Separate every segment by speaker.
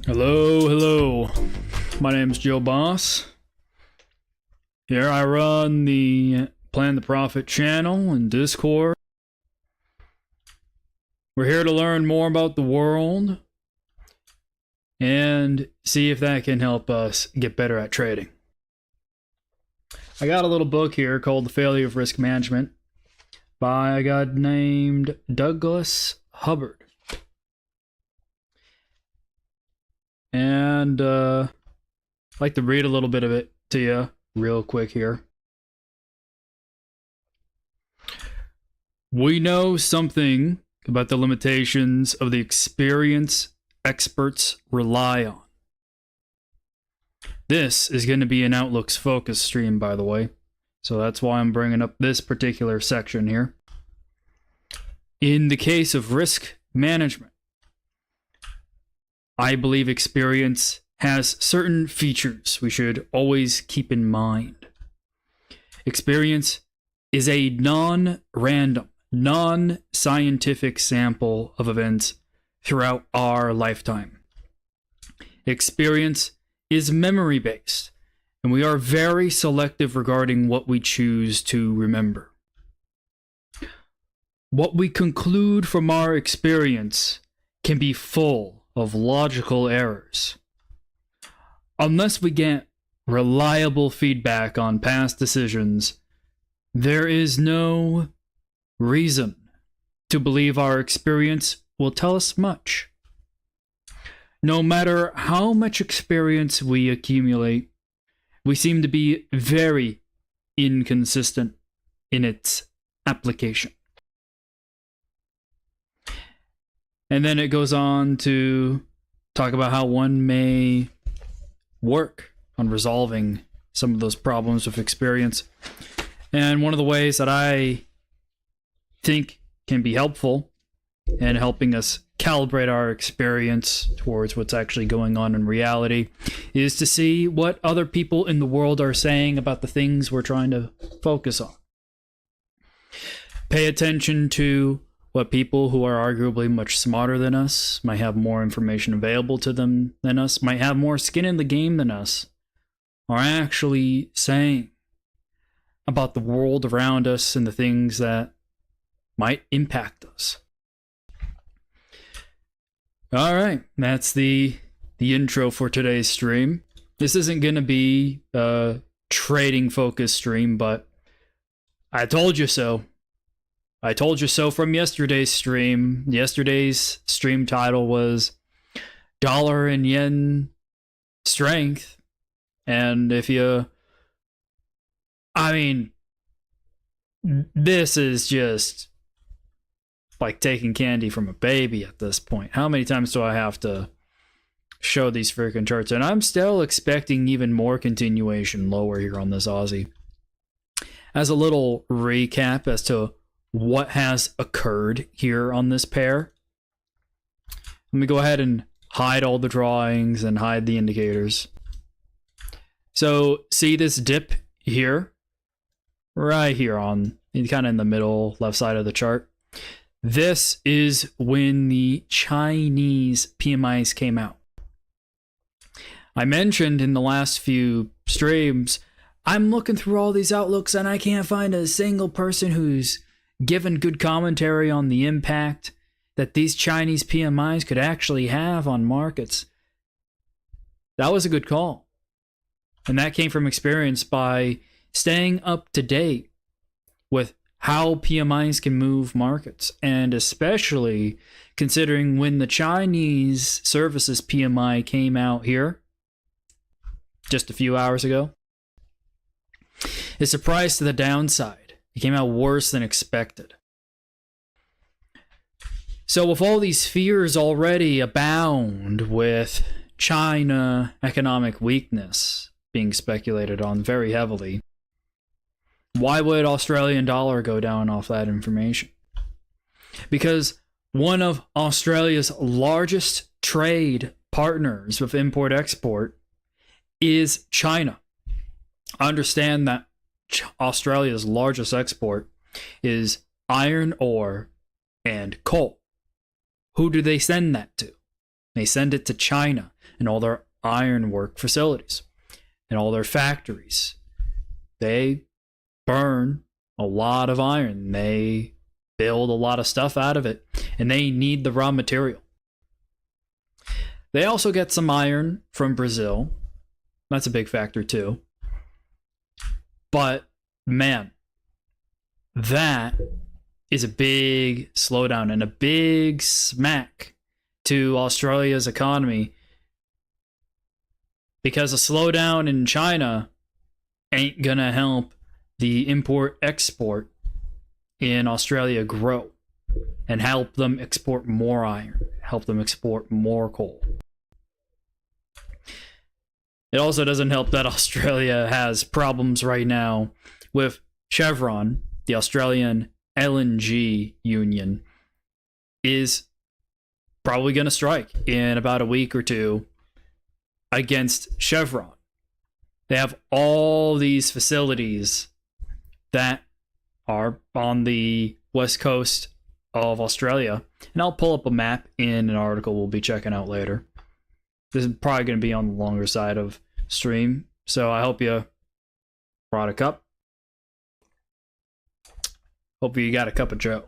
Speaker 1: Hello. My name's Joe Boss. Here I run the Plan the Profit channel in Discord. We're here to learn more about the world and see if that can help us get better at trading. I got a little book here called The Failure of Risk Management by a guy named Douglas Hubbard. And I'd like to read a little bit of it to you real quick here. We know something about the limitations of the experience experts rely on. This is going to be an Outlook's focus stream, by the way, so that's why I'm bringing up this particular section here. In the case of risk management, I believe experience has certain features we should always keep in mind. Experience is a non-random, non-scientific sample of events throughout our lifetime. Experience is memory-based, and we are very selective regarding what we choose to remember. What we conclude from our experience can be full of logical errors. Unless we get reliable feedback on past decisions, there is no reason to believe our experience will tell us much. No matter how much experience we accumulate, we seem to be very inconsistent in its application. And then it goes on to talk about how one may work on resolving some of those problems with experience. And one of the ways that I think can be helpful in helping us calibrate our experience towards what's actually going on in reality is to see what other people in the world are saying about the things we're trying to focus on. Pay attention to what people who are arguably much smarter than us, might have more information available to them than us, might have more skin in the game than us, are actually saying about the world around us and the things that might impact us. All right, that's the intro for today's stream. This isn't going to be a trading focused stream, but I told you so. I told you so from yesterday's stream. Yesterday's stream title was Dollar and Yen Strength. And if you... this is just like taking candy from a baby at this point. How many times do I have to show these freaking charts? And I'm still expecting even more continuation lower here on this Aussie. As a little recap as to what has occurred here on this pair, let me go ahead and hide all the drawings and hide the indicators. So see this dip here? Right here on kind of in the middle left side of the chart. This is when the Chinese PMIs came out. I mentioned in the last few streams, I'm looking through all these outlooks and I can't find a single person who's given good commentary on the impact that these Chinese PMIs could actually have on markets. That was a good call. And that came from experience by staying up to date with how PMIs can move markets, and especially considering when the Chinese services PMI came out here just a few hours ago. It surprised to the downside. It came out worse than expected. So with all these fears already abound with China economic weakness being speculated on very heavily, why would Australian dollar go down off that information? Because one of Australia's largest trade partners with import-export is China. Understand that Australia's largest export is iron ore and coal. Who do they send that to? They send it to China and all their ironwork facilities and all their factories. They burn a lot of iron. They build a lot of stuff out of it, and they need the raw material. They also get some iron from Brazil. That's a big factor too. But man, that is a big slowdown and a big smack to Australia's economy, because a slowdown in China ain't gonna help the import-export in Australia grow and help them export more iron, help them export more coal. It also doesn't help that Australia has problems right now with Chevron, the Australian LNG union, is probably going to strike in about a week or two against Chevron. They have all these facilities that are on the west coast of Australia, and I'll pull up a map in an article we'll be checking out later. This is probably going to be on the longer side of stream, so I hope you brought a cup. Hope you got a cup of Joe.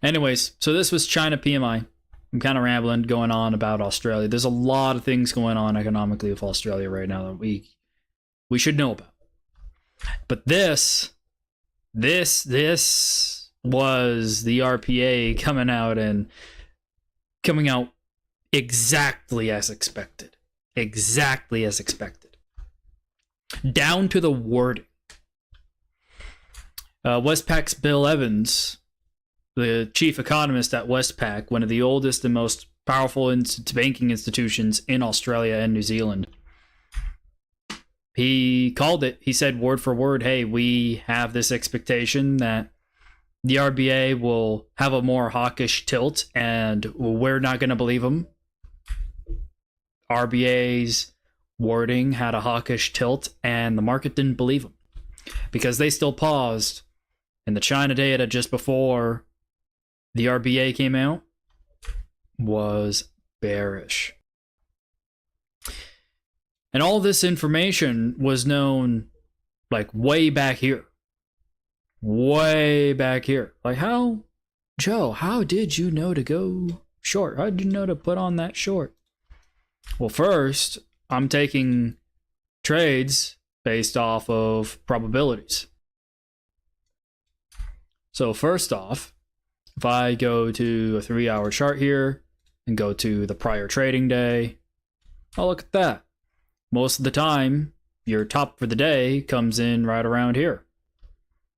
Speaker 1: Anyways, so this was China PMI. I'm kind of rambling, going on about Australia. There's a lot of things going on economically with Australia right now that we should know about. But this was the RPA coming out exactly as expected. Exactly as expected. Down to the wording. Westpac's Bill Evans, the chief economist at Westpac, one of the oldest and most powerful banking institutions in Australia and New Zealand, he called it. He said word for word, hey, we have this expectation that the RBA will have a more hawkish tilt, and we're not going to believe him. RBA's wording had a hawkish tilt, and the market didn't believe him because they still paused. And the China data just before the RBA came out was bearish. And all this information was known like way back here. Way back here. Like Joe, how did you know to go short? How did you know to put on that short? Well, first, I'm taking trades based off of probabilities. So first off, if I go to a 3-hour chart here and go to the prior trading day, oh, look at that. Most of the time, your top for the day comes in right around here.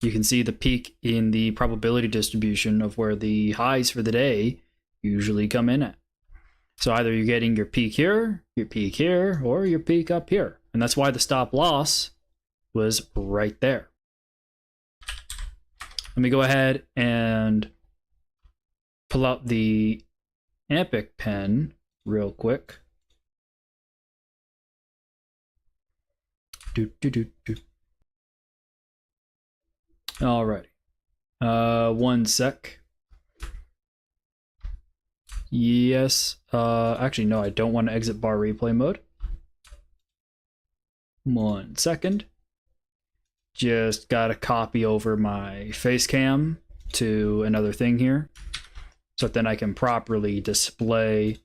Speaker 1: You can see the peak in the probability distribution of where the highs for the day usually come in at. So either you're getting your peak here, or your peak up here. And that's why the stop loss was right there. Let me go ahead and pull out the Epic pen real quick. Alrighty. One sec. Yes. Actually, no, I don't want to exit bar replay mode. 1 second. Just gotta copy over my face cam to another thing here, so that then I can properly display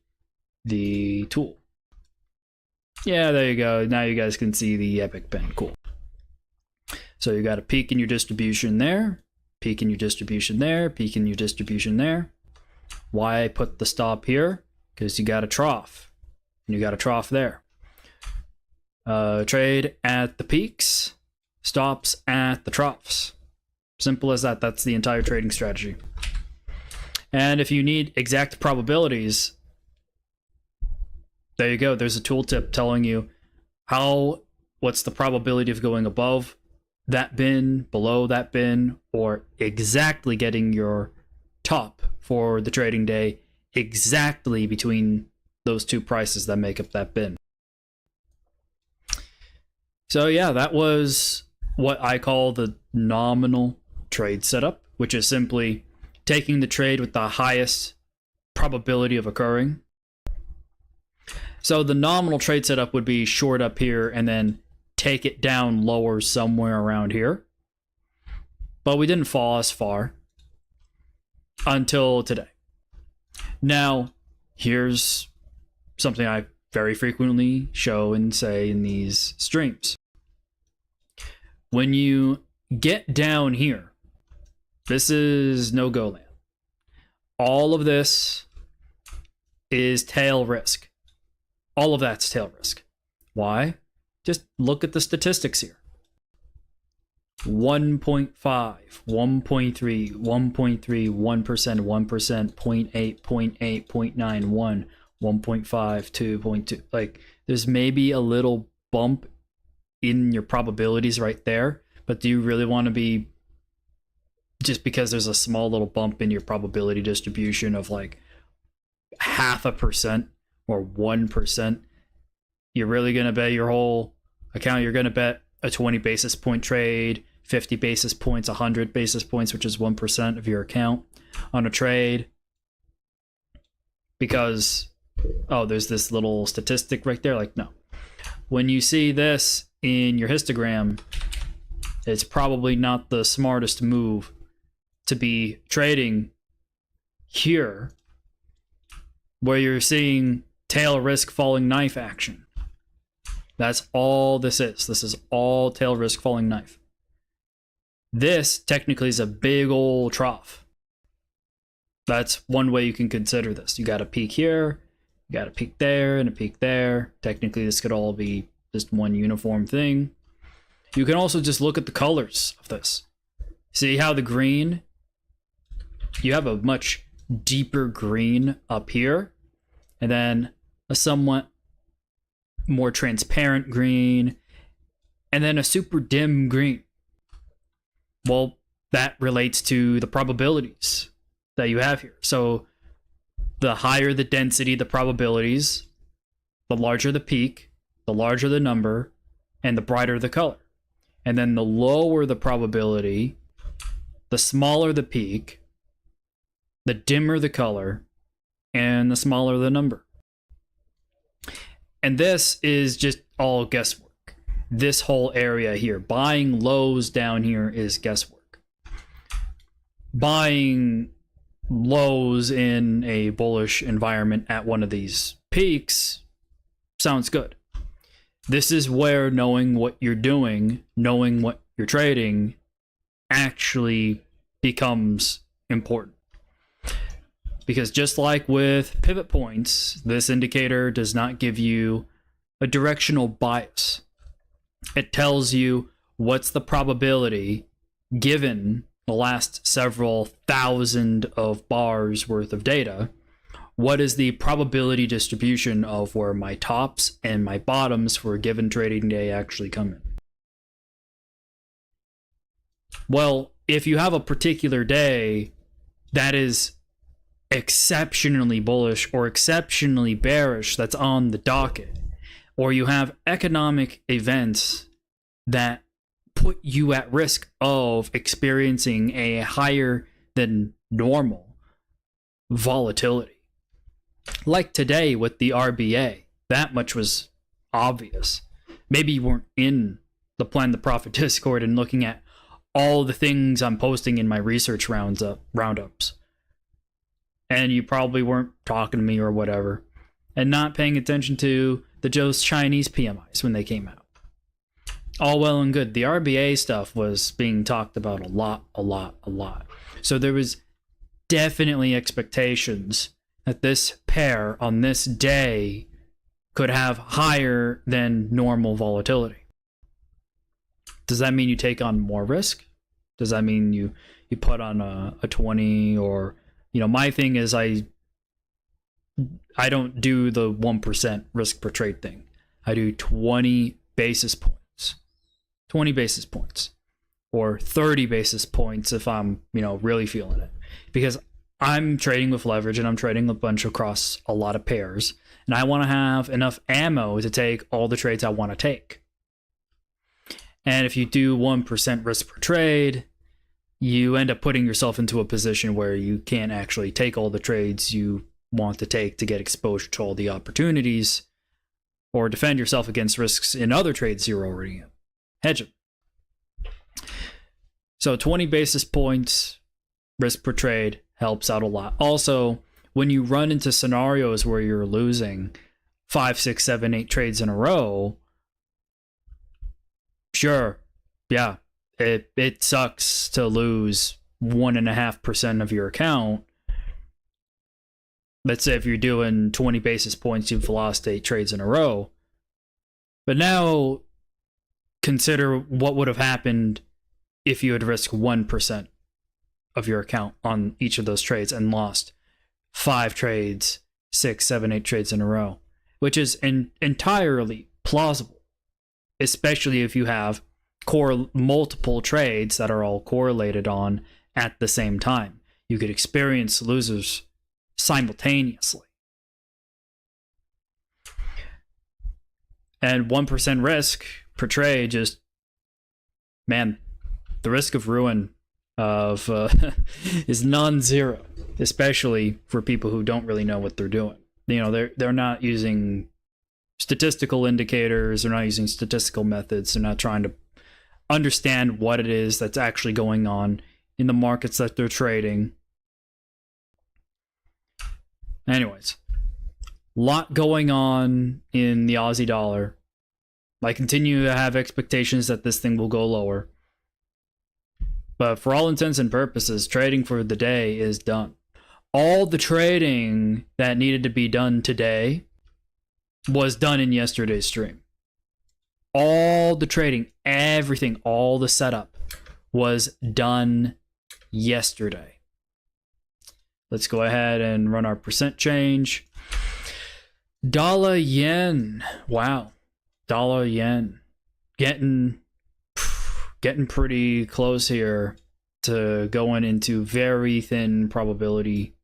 Speaker 1: the tool. Yeah, there you go. Now you guys can see the Epic pen. Cool. So you got a peak in your distribution there, peak in your distribution there, peak in your distribution there. Why I put the stop here? Because you got a trough, and you got a trough there. Trade at the peaks, stops at the troughs. Simple as that. That's the entire trading strategy. And if you need exact probabilities, there you go. There's a tooltip telling you what's the probability of going above that bin, below that bin, or exactly getting your top for the trading day exactly between those two prices that make up that bin. So yeah, that was what I call the nominal trade setup, which is simply taking the trade with the highest probability of occurring. So the nominal trade setup would be short up here and then take it down lower somewhere around here. But we didn't fall as far until today. Now, here's something I very frequently show and say in these streams. When you get down here, this is no-go land. All of this is tail risk. All of that's tail risk. Why? Just look at the statistics here. 1.5, 1.3, 1.3, 1%, 1%, 0.8, 0.8, 0.91, 1.5, 2.2. Like, there's maybe a little bump in your probabilities right there, but do you really want to be, just because there's a small little bump in your probability distribution of like 0.5% or 1%, you're really going to bet your whole account? You're going to bet a 20 basis point trade, 50 basis points, 100 basis points, which is 1% of your account on a trade because, oh, there's this little statistic right there. Like, no. When you see this in your histogram, it's probably not the smartest move to be trading here where you're seeing tail risk falling knife action. That's all this is. This is all tail risk falling knife. This technically is a big old trough. That's one way you can consider this. You got a peak here, you got a peak there, and a peak there. Technically, this could all be just one uniform thing. You can also just look at the colors of this. See how the green, you have a much deeper green up here, and then a somewhat more transparent green, and then a super dim green. Well, that relates to the probabilities that you have here. So the higher the density, the probabilities, the larger the peak, the larger the number, and the brighter the color. And then the lower the probability, the smaller the peak, the dimmer the color, and the smaller the number. And this is just all guesswork. This whole area here, buying lows down here, is guesswork. Buying lows in a bullish environment at one of these peaks sounds good. This is where knowing what you're doing, knowing what you're trading, actually becomes important. Because just like with pivot points, this indicator does not give you a directional bias. It tells you what's the probability, given the last several thousand of bars worth of data, what is the probability distribution of where my tops and my bottoms for a given trading day actually come in. Well, if you have a particular day that is exceptionally bullish or exceptionally bearish that's on the docket, or you have economic events that put you at risk of experiencing a higher than normal volatility. Like today with the RBA, that much was obvious. Maybe you weren't in the Plan the Profit Discord and looking at all the things I'm posting in my research roundups. And you probably weren't talking to me or whatever, and not paying attention to the Joe's Chinese PMIs when they came out. All well and good. The RBA stuff was being talked about a lot. So there was definitely expectations that this pair on this day could have higher than normal volatility. Does that mean you take on more risk? Does that mean you put on a 20 or, my thing is I don't do the 1% risk per trade thing. I do 20 basis points. 20 basis points. Or 30 basis points if I'm, really feeling it. Because I'm trading with leverage and I'm trading a bunch across a lot of pairs. And I want to have enough ammo to take all the trades I want to take. And if you do 1% risk per trade, you end up putting yourself into a position where you can't actually take all the trades you want to take to get exposure to all the opportunities or defend yourself against risks in other trades you're already in. Hedge it. So 20 basis points risk per trade helps out a lot. Also, when you run into scenarios where you're losing 5, 6, 7, 8 trades in a row, sure, yeah, it sucks to lose 1.5% of your account. Let's say if you're doing 20 basis points, you've lost 8 trades in a row. But now consider what would have happened if you had risked 1% of your account on each of those trades and lost 5 trades, 6, 7, 8 trades in a row, which is entirely plausible, especially if you have multiple trades that are all correlated on at the same time. You could experience losers simultaneously. And 1% risk per trade, just, man, the risk of ruin of is non-zero, especially for people who don't really know what they're doing. You know, they're not using statistical indicators, they're not using statistical methods, they're not trying to understand what it is that's actually going on in the markets that they're trading. Anyways, lot going on in the Aussie dollar. I continue to have expectations that this thing will go lower. But for all intents and purposes, trading for the day is done. All the trading that needed to be done today was done in yesterday's stream. All the trading, everything, all the setup was done yesterday. Let's go ahead and run our percent change. Dollar yen. Wow. Dollar yen. Getting pretty close here to going into very thin probability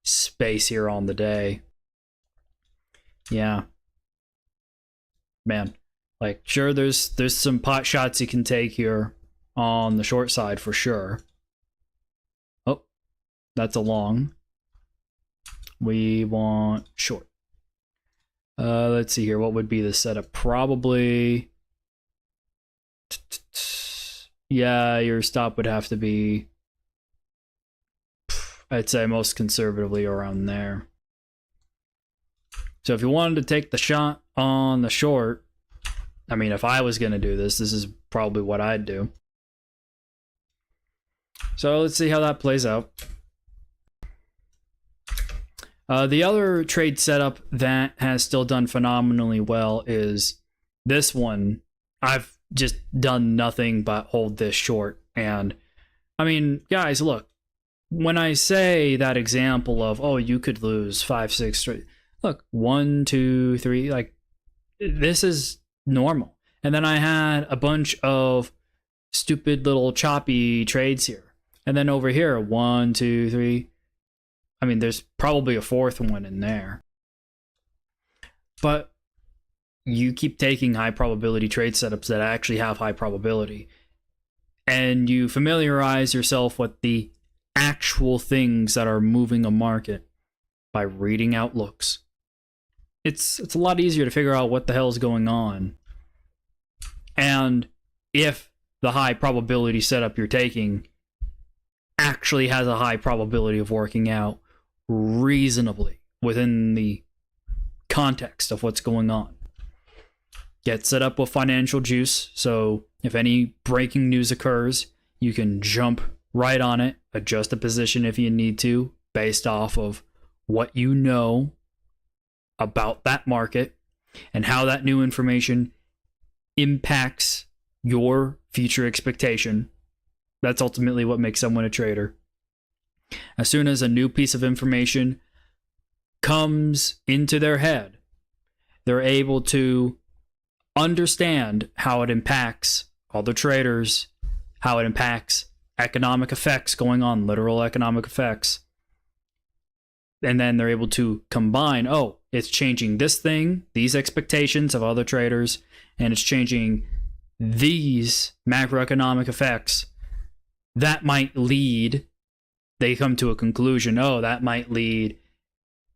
Speaker 1: space here on the day. Yeah. Man. Like, sure, there's some pot shots you can take here on the short side for sure. Oh, that's a long. We want short. Let's see here. What would be the setup? Probably, yeah, your stop would have to be, I'd say most conservatively around there. So if you wanted to take the shot on the short, I mean, if I was going to do this, this is probably what I'd do. So let's see how that plays out. The other trade setup that has still done phenomenally well is this one. I've just done nothing but hold this short. And I mean, guys, look, when I say that example of, oh, you could lose 5, 6 straight, look, 1, 2, 3, like, this is normal. And then I had a bunch of stupid little choppy trades here. And then over here, 1, 2, 3. I mean, there's probably a fourth one in there. But you keep taking high probability trade setups that actually have high probability, and you familiarize yourself with the actual things that are moving a market by reading outlooks. It's a lot easier to figure out what the hell is going on. And if the high probability setup you're taking actually has a high probability of working out reasonably within the context of what's going on. Get set up with financial juice, so if any breaking news occurs, you can jump right on it, adjust the position if you need to, based off of what you know about that market and how that new information impacts your future expectation. That's ultimately what makes someone a trader. As soon as a new piece of information comes into their head, they're able to understand how it impacts other traders, how it impacts economic effects going on, literal economic effects. And then they're able to combine, oh, it's changing this thing, these expectations of other traders, and it's changing these macroeconomic effects. That might lead, they come to a conclusion, oh, that might lead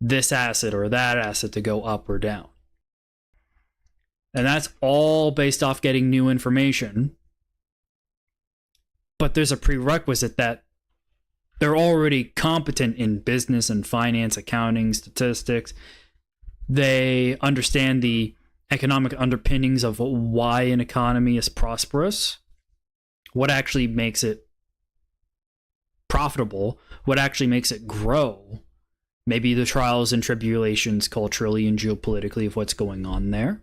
Speaker 1: this asset or that asset to go up or down. And that's all based off getting new information. But there's a prerequisite that they're already competent in business and finance, accounting, statistics. They understand the economic underpinnings of why an economy is prosperous, what actually makes it profitable, what actually makes it grow, maybe the trials and tribulations culturally and geopolitically of what's going on there.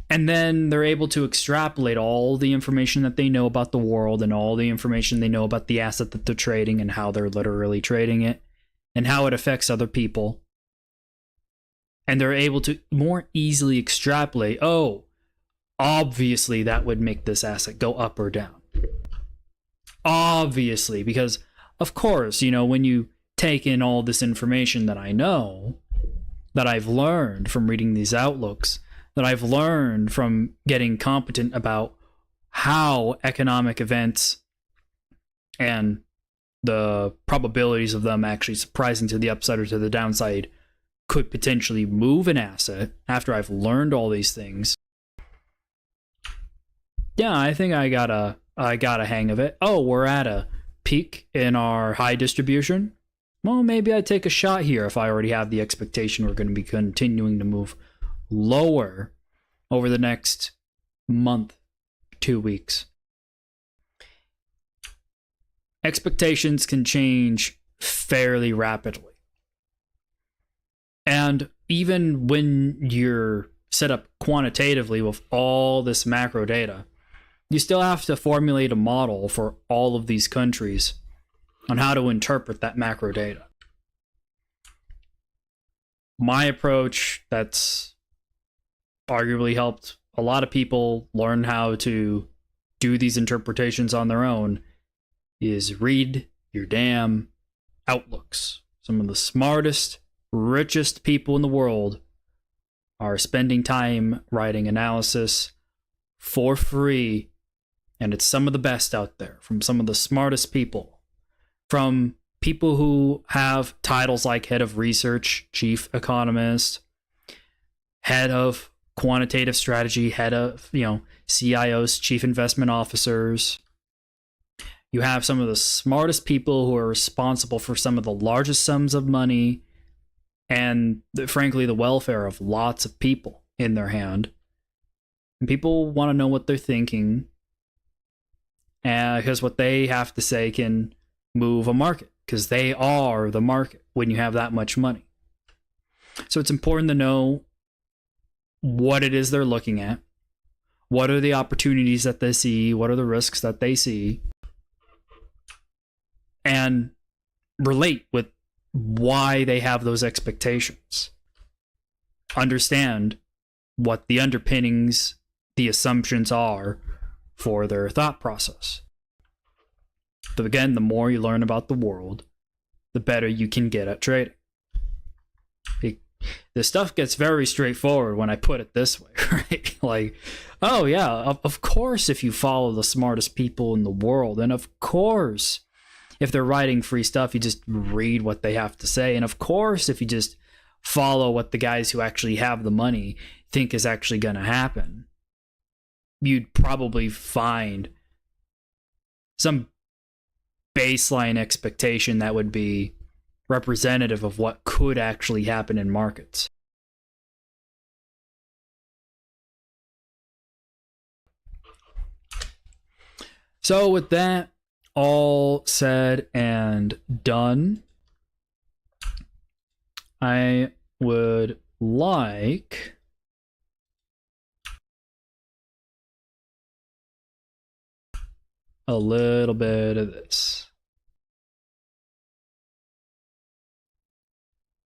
Speaker 1: And then they're able to extrapolate all the information that they know about the world and all the information they know about the asset that they're trading and how they're literally trading it and how it affects other people. And they're able to more easily extrapolate, oh, obviously that would make this asset go up or down. Obviously, because of course, you know, when you take in all this information that I know, that I've learned from reading these outlooks, that I've learned from getting competent about how economic events and the probabilities of them actually surprising to the upside or to the downside could potentially move an asset after I've learned all these things. Yeah, I think I got a hang of it. Oh, we're at a peak in our high distribution. Well, maybe I'd take a shot here if I already have the expectation we're going to be continuing to move lower over the next month, 2 weeks. Expectations can change fairly rapidly. And even when you're set up quantitatively with all this macro data, you still have to formulate a model for all of these countries on how to interpret that macro data. My approach that's arguably helped a lot of people learn how to do these interpretations on their own is read your damn outlooks. Some of the smartest, richest people in the world are spending time writing analysis for free, and it's some of the best out there from some of the smartest people, from people who have titles like head of research, chief economist, head of quantitative strategy, head of, CIOs, chief investment officers. You have some of the smartest people who are responsible for some of the largest sums of money and, frankly, the welfare of lots of people in their hand. And people want to know what they're thinking, because what they have to say can move a market, because they are the market when you have that much money. So it's important to know what it is they're looking at, what are the opportunities that they see, what are the risks that they see, and relate with why they have those expectations. Understand what the underpinnings, the assumptions are for their thought process. But again, the more you learn about the world, the better you can get at trading. The stuff gets very straightforward when I put it this way, right? Like, oh yeah, of course if you follow the smartest people in the world, and of course if they're writing free stuff, you just read what they have to say, and of course if you just follow what the guys who actually have the money think is actually going to happen, you'd probably find some baseline expectation that would be representative of what could actually happen in markets. So with that all said and done, I would like a little bit of this.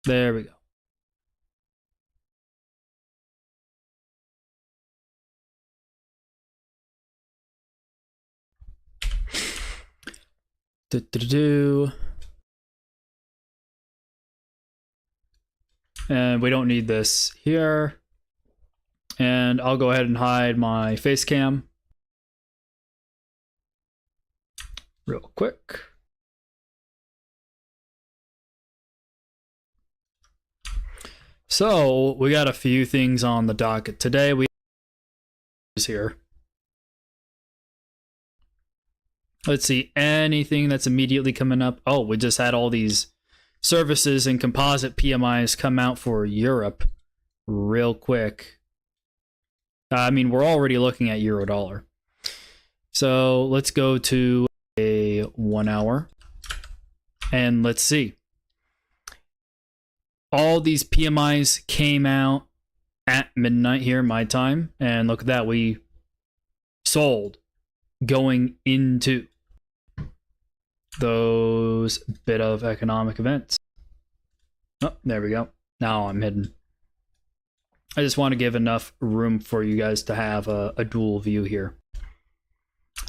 Speaker 1: There we go. And we don't need this here. And I'll go ahead and hide my face cam real quick. So we got a few things on the docket today. We here. Let's see, anything that's immediately coming up. Oh, we just had all these services and composite PMIs come out for Europe real quick. I mean, we're already looking at euro dollar. So let's go to a 1 hour and let's see. All these PMIs came out at midnight here, my time. And look at that, we sold going into those bit of economic events. Oh, there we go. Now I'm hidden. I just want to give enough room for you guys to have a dual view here.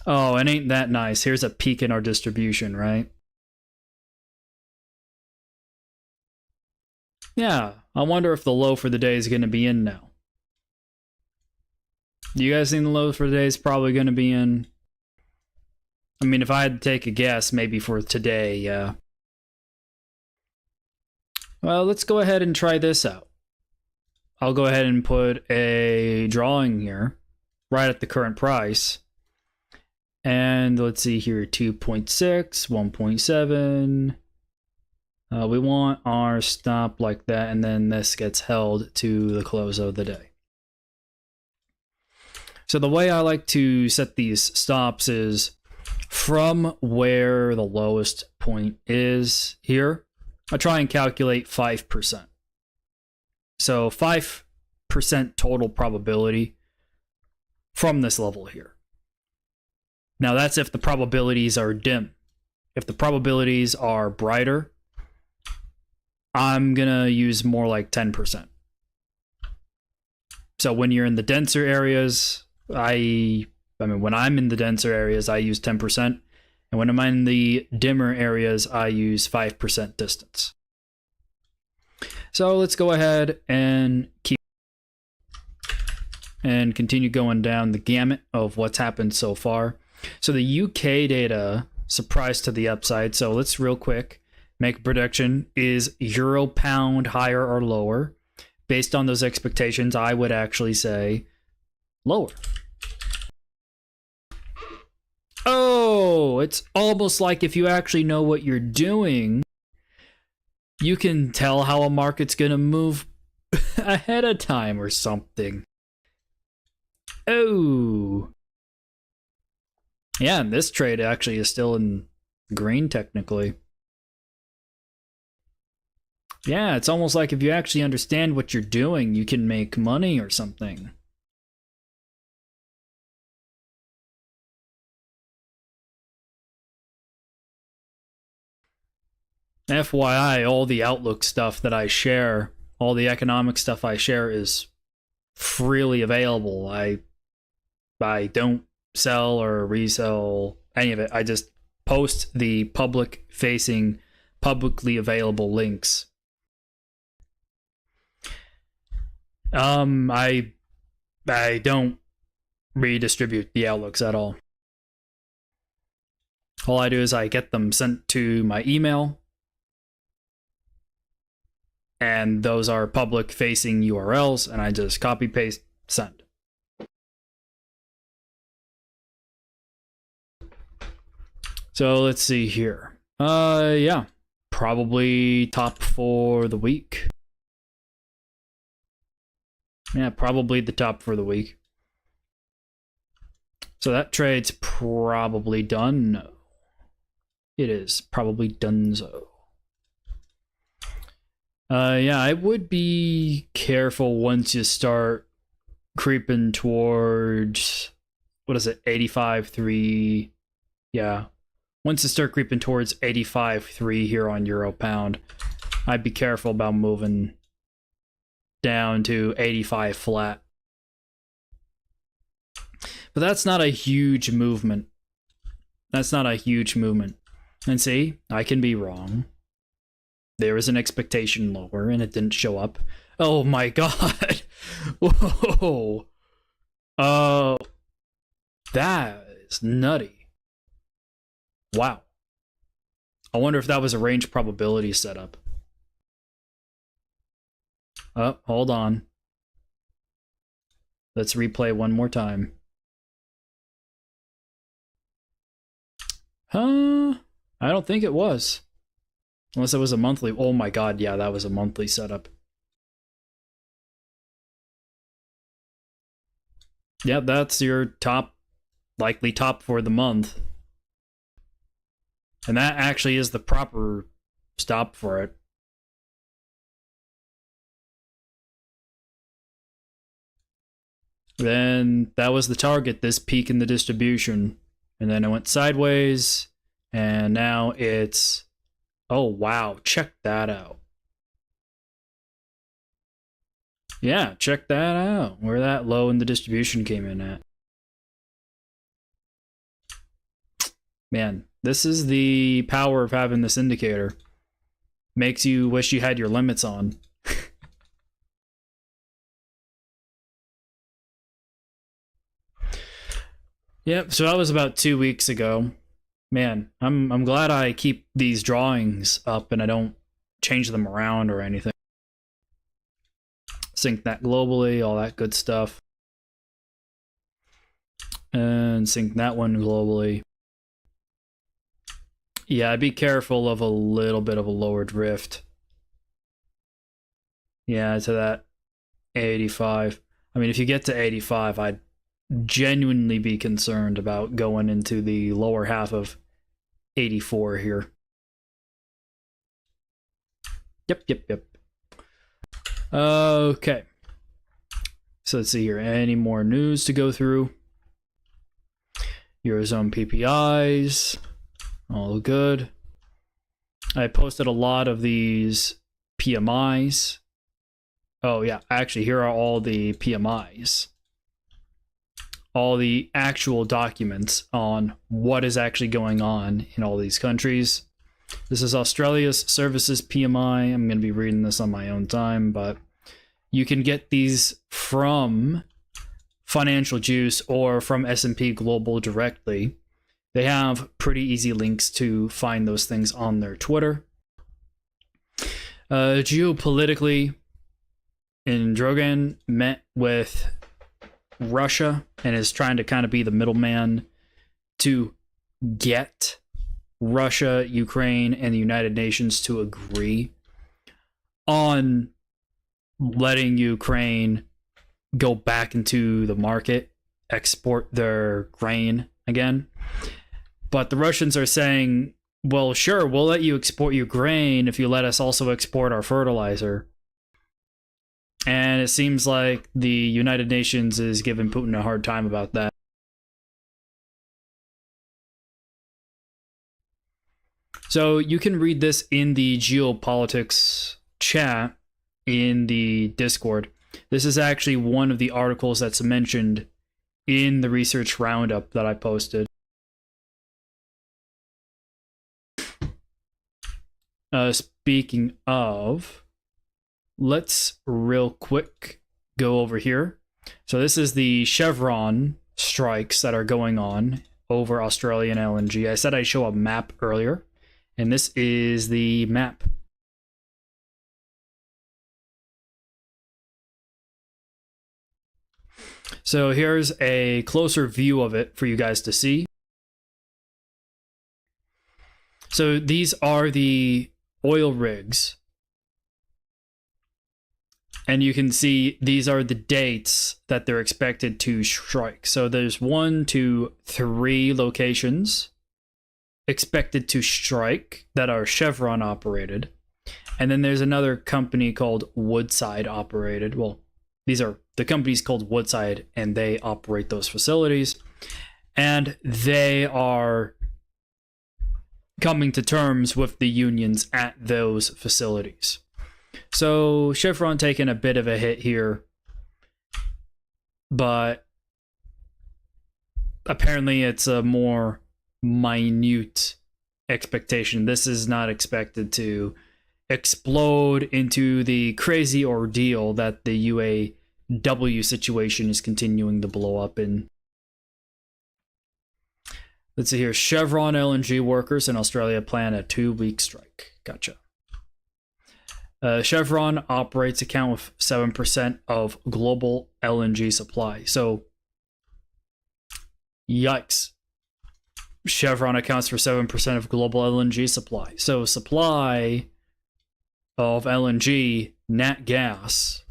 Speaker 1: Oh, and ain't that nice? Here's a peek in our distribution, right? Yeah, I wonder if the low for the day is going to be in now. Do you guys think the low for the day is probably going to be in? I mean, if I had to take a guess, maybe for today, yeah. Well, let's go ahead and try this out. I'll go ahead and put a drawing here, right at the current price. And let's see here, 2.6, 1.7. We want our stop like that, and then this gets held to the close of the day. So the way I like to set these stops is from where the lowest point is here, I try and calculate 5%. So 5% total probability from this level here. Now that's if the probabilities are dim. If the probabilities are brighter, I'm gonna use more like 10%. So when you're in the denser areas, I mean, when I'm in the denser areas, I use 10%. And when I'm in the dimmer areas, I use 5% distance. So let's go ahead and continue going down the gamut of what's happened so far. So the UK data surprised to the upside. So let's real quick make a prediction. Is euro pound higher or lower? Based on those expectations, I would actually say lower. Oh, it's almost like if you actually know what you're doing, you can tell how a market's gonna move ahead of time or something. Oh. Yeah, and this trade actually is still in green technically. Yeah, it's almost like if you actually understand what you're doing, you can make money or something. FYI, all the Outlook stuff that I share, all the economic stuff I share is freely available. I don't sell or resell any of it. I just post the publicly available links. I don't redistribute the Outlooks at all. All I do is I get them sent to my email, and those are public facing URLs, and I just copy paste send. So let's see here. Yeah, probably top for the week. Yeah, probably the top for the week. So that trade's probably done. No, it is probably donezo. Yeah, I would be careful once you start creeping towards, what is it, 85.3. Yeah, once you start creeping towards 85.3 here on euro pound, I'd be careful about moving down to 85 flat. But that's not a huge movement. That's not a huge movement. And see, I can be wrong. There was an expectation lower and it didn't show up. Oh my god. Whoa. That is nutty. Wow. I wonder if that was a range probability setup. Oh, hold on. Let's replay one more time. I don't think it was. Unless it was a monthly. Oh my god, yeah, that was a monthly setup. Yeah, that's your top, likely top for the month. And that actually is the proper stop for it. Then that was the target, this peak in the distribution. And then it went sideways. And now it's... Oh, wow. Check that out. Yeah, check that out. Where that low in the distribution came in at. Man, this is the power of having this indicator. Makes you wish you had your limits on. Yep, so that was about 2 weeks ago. Man, I'm glad I keep these drawings up and I don't change them around or anything. Sync that globally, all that good stuff. And sync that one globally. Yeah, be careful of a little bit of a lower drift. Yeah, to that 85. I mean, if you get to 85, I'd genuinely be concerned about going into the lower half of 84 here. Yep. Okay. So let's see here. Any more news to go through? Eurozone PPIs. All good. I posted a lot of these PMIs. Oh, yeah. Actually, here are all the PMIs. All the actual documents on what is actually going on in all these countries. This is Australia's Services PMI. I'm going to be reading this on my own time, but you can get these from Financial Juice or from S&P Global directly. They have pretty easy links to find those things on their Twitter. Geopolitically, Drogan met with Russia and is trying to kind of be the middleman to get Russia, Ukraine, and the United Nations to agree on letting Ukraine go back into the market, export their grain again. But the Russians are saying, well, sure, we'll let you export your grain if you let us also export our fertilizer. And it seems like the United Nations is giving Putin a hard time about that. So you can read this in the geopolitics chat in the Discord. This is actually one of the articles that's mentioned in the research roundup that I posted. Speaking of, let's real quick go over here. So this is the Chevron strikes that are going on over Australian LNG. I said I'd show a map earlier, and this is the map. So here's a closer view of it for you guys to see. So these are the oil rigs. And you can see these are the dates that they're expected to strike. So there's 1, 2, 3 locations expected to strike that are Chevron operated. And then there's another company called Woodside operated. Well, these are the companies called Woodside, and they operate those facilities. And they are coming to terms with the unions at those facilities. So Chevron taking a bit of a hit here, but apparently it's a more minute expectation. This is not expected to explode into the crazy ordeal that the UAW situation is continuing to blow up in. Let's see here. Chevron LNG workers in Australia plan a 2-week strike. Gotcha. Chevron operates account with 7% of global LNG supply. So, yikes. Chevron accounts for 7% of global LNG supply. So, supply of LNG, nat gas,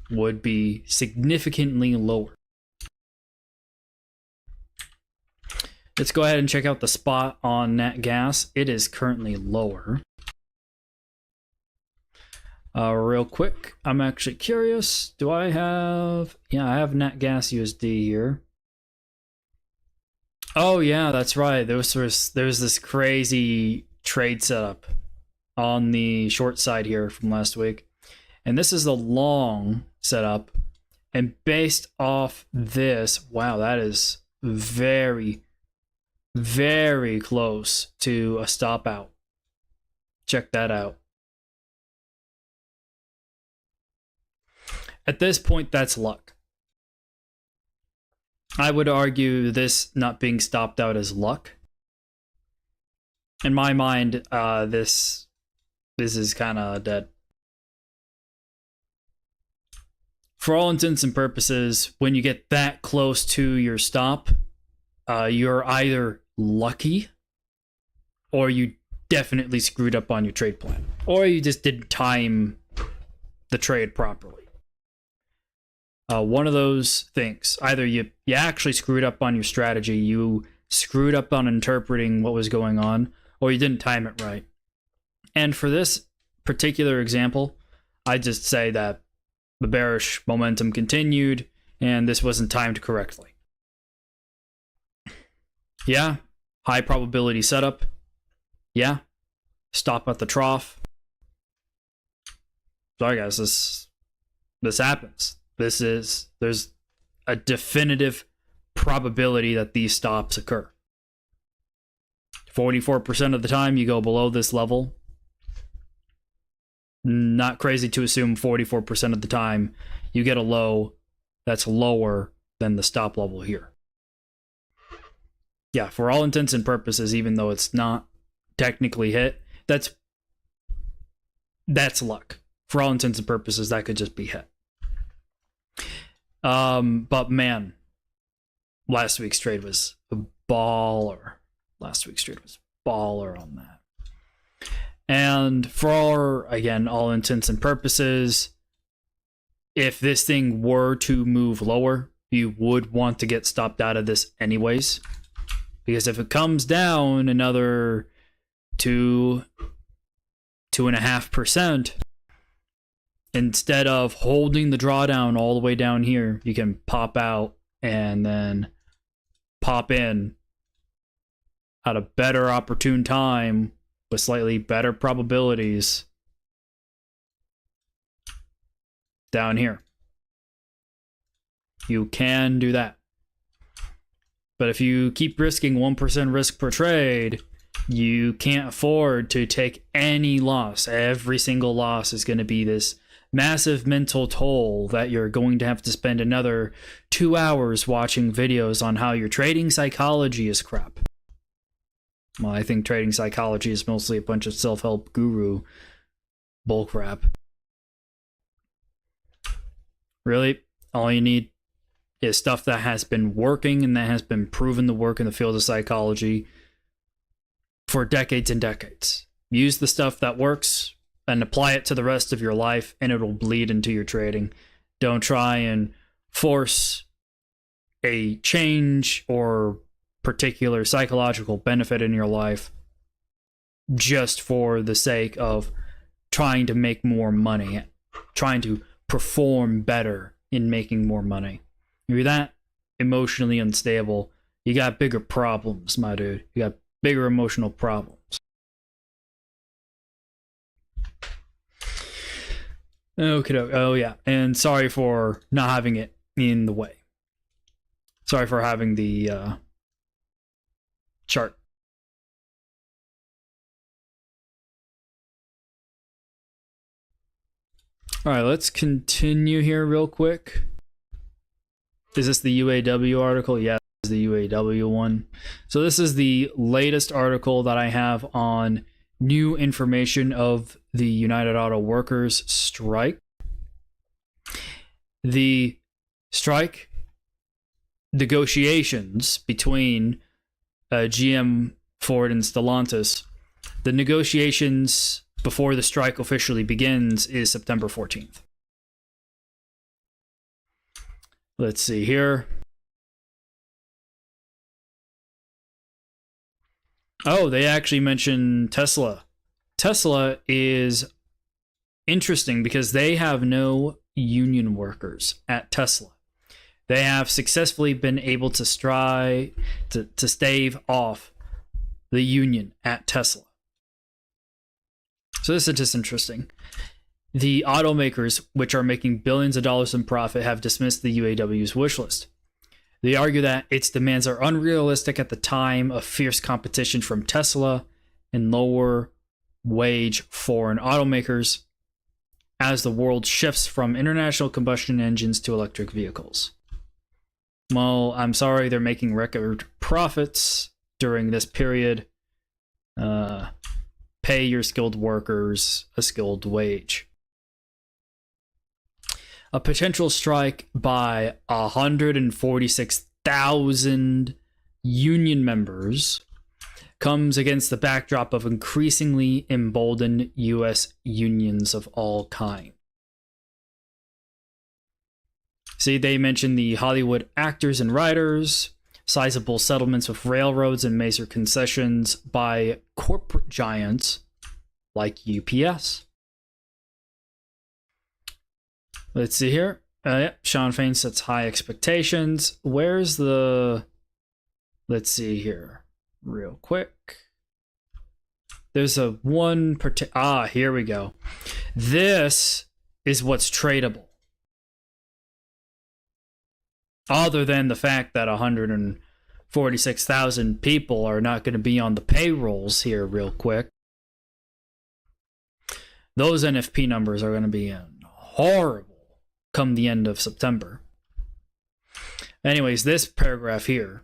Speaker 1: would be significantly lower. Let's go ahead and check out the spot on nat gas. It is currently lower. Real quick, I'm actually curious. Do I have... Yeah, I have nat gas USD here. Oh yeah, that's right. There was this crazy trade setup on the short side here from last week. And this is the long setup. And based off this, wow, that is very, very close to a stop out. Check that out. At this point, that's luck. I would argue this not being stopped out is luck. In my mind, this is kind of dead. For all intents and purposes, when you get that close to your stop, you're either lucky or you definitely screwed up on your trade plan, or you just didn't time the trade properly. One of those things. Either you actually screwed up on your strategy, you screwed up on interpreting what was going on, or you didn't time it right. And for this particular example, I just say that the bearish momentum continued, and this wasn't timed correctly. Yeah, high probability setup. Yeah, stop at the trough. Sorry guys, this happens. There's a definitive probability that these stops occur. 44% of the time you go below this level. Not crazy to assume 44% of the time you get a low that's lower than the stop level here. Yeah, for all intents and purposes, even though it's not technically hit, that's luck. For all intents and purposes, that could just be hit. But man, last week's trade was a baller. Last week's trade was baller on that. And for, again, all intents and purposes, if this thing were to move lower, you would want to get stopped out of this anyways. Because if it comes down another 2.5%, instead of holding the drawdown all the way down here, you can pop out and then pop in at a better opportune time with slightly better probabilities down here. You can do that. But if you keep risking 1% risk per trade, you can't afford to take any loss. Every single loss is going to be this massive mental toll that you're going to have to spend another 2 hours watching videos on how your trading psychology is crap. Well, I think trading psychology is mostly a bunch of self-help guru bullcrap. Really, all you need is stuff that has been working and that has been proven to work in the field of psychology for decades and decades. Use the stuff that works and apply it to the rest of your life, and it'll bleed into your trading. Don't try and force a change or particular psychological benefit in your life just for the sake of trying to make more money, trying to perform better in making more money. If you're that emotionally unstable, you got bigger problems, my dude. You got bigger emotional problems. Okay. Oh, yeah. And sorry for not having it in the way. Sorry for having the chart. All right, let's continue here real quick. Is this the UAW article? Yeah, this is the UAW one. So this is the latest article that I have on new information of the United Auto Workers strike. The strike negotiations between GM, Ford, and Stellantis, the negotiations before the strike officially begins is September 14th. Let's see here. Oh, they actually mentioned Tesla. Tesla is interesting because they have no union workers at Tesla. They have successfully been able to stave off the union at Tesla. So this is just interesting. The automakers, which are making billions of dollars in profit, have dismissed the UAW's wish list. They argue that its demands are unrealistic at the time of fierce competition from Tesla and lower wage foreign automakers as the world shifts from international combustion engines to electric vehicles. Well, I'm sorry, they're making record profits during this period. Pay your skilled workers a skilled wage. A potential strike by 146,000 union members comes against the backdrop of increasingly emboldened U.S. unions of all kinds. See, they mentioned the Hollywood actors and writers, sizable settlements with railroads, and major concessions by corporate giants like UPS. Let's see here. Sean Fain sets high expectations. Where's the... Let's see here. Real quick. There's a one... here we go. This is what's tradable. Other than the fact that 146,000 people are not going to be on the payrolls here real quick. Those NFP numbers are going to be horrible come the end of September. Anyways, this paragraph here.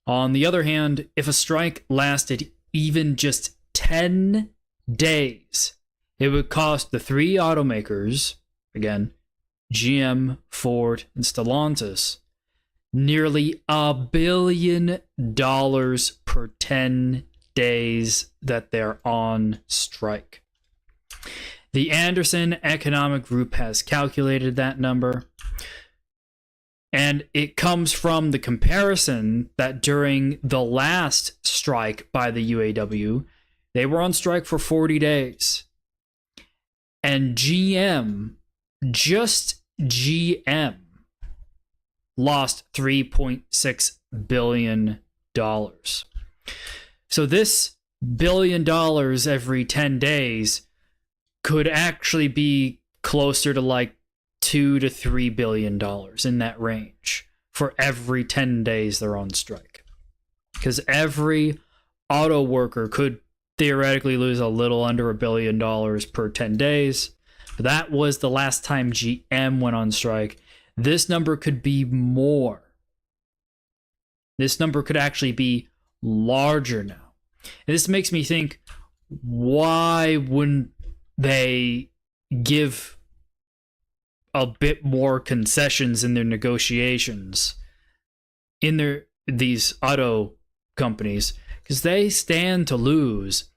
Speaker 1: On the other hand, if a strike lasted even just 10 days, it would cost the three automakers, again, GM, Ford, and Stellantis, nearly $1 billion per 10 days that they're on strike. The Anderson Economic Group has calculated that number, and it comes from the comparison that during the last strike by the UAW, they were on strike for 40 days. And GM, just GM, lost $3.6 billion. So this $1 billion every 10 days could actually be closer to like $2 to $3 billion in that range for every 10 days they're on strike. Because every auto worker could theoretically lose a little under $1 billion per 10 days. That was the last time GM went on strike. This number could be more. This number could actually be larger now. And this makes me think, why wouldn't they give a bit more concessions in their negotiations in these auto companies? Because they stand to lose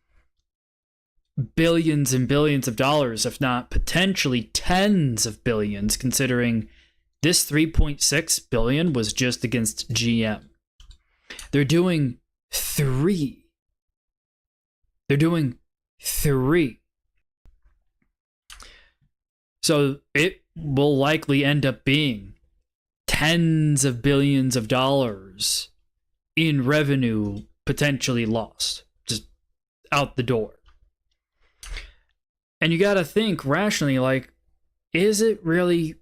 Speaker 1: billions and billions of dollars, if not potentially tens of billions, considering this $3.6 billion was just against GM. They're doing three. So it will likely end up being tens of billions of dollars in revenue potentially lost, just out the door. And you got to think rationally, like, is it really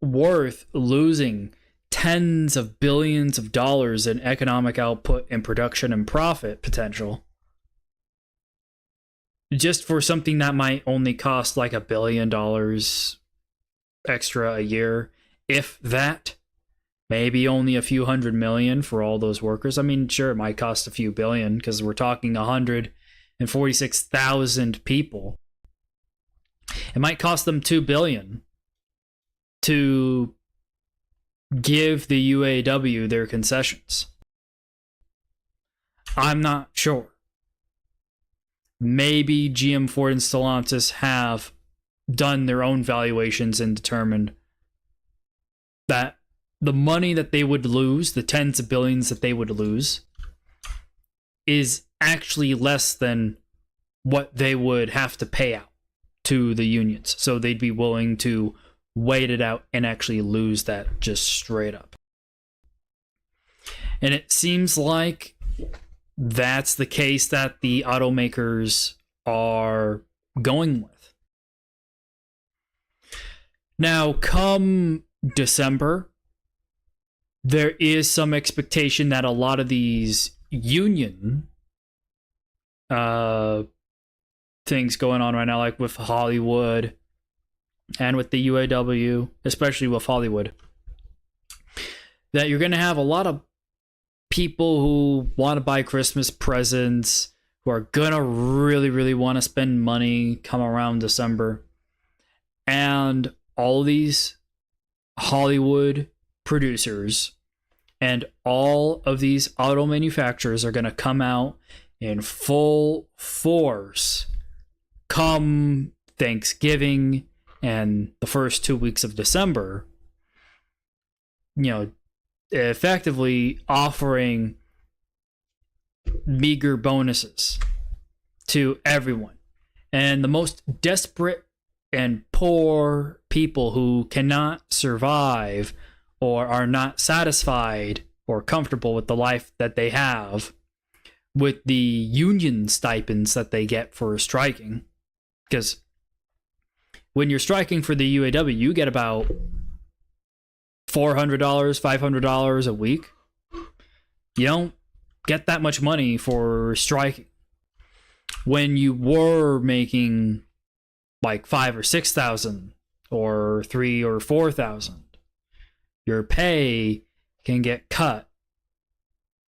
Speaker 1: worth losing tens of billions of dollars in economic output and production and profit potential just for something that might only cost like $1 billion extra a year, if that? Maybe only a few $100 million for all those workers. I mean, sure, it might cost a few billion because we're talking and 46,000 people. It might cost them $2 billion to give the UAW their concessions. I'm not sure. Maybe GM, Ford, and Stellantis have done their own valuations and determined that the money that they would lose, the tens of billions that they would lose, is actually less than what they would have to pay out to the unions. So they'd be willing to wait it out and actually lose that just straight up. And it seems like that's the case that the automakers are going with. Now, come December, there is some expectation that a lot of these union things going on right now, like with Hollywood and with the UAW, especially with Hollywood, that you're going to have a lot of people who want to buy Christmas presents, who are going to really want to spend money come around December. And all these Hollywood producers and all of these auto manufacturers are going to come out in full force come Thanksgiving and the first 2 weeks of December, effectively offering meager bonuses to everyone. And the most desperate and poor people who cannot survive or are not satisfied or comfortable with the life that they have with the union stipends that they get for striking. Because when you're striking for the UAW, you get about $400, $500 a week. You don't get that much money for striking. When you were making like 5,000 or 6,000 or 3,000 or 4,000, your pay can get cut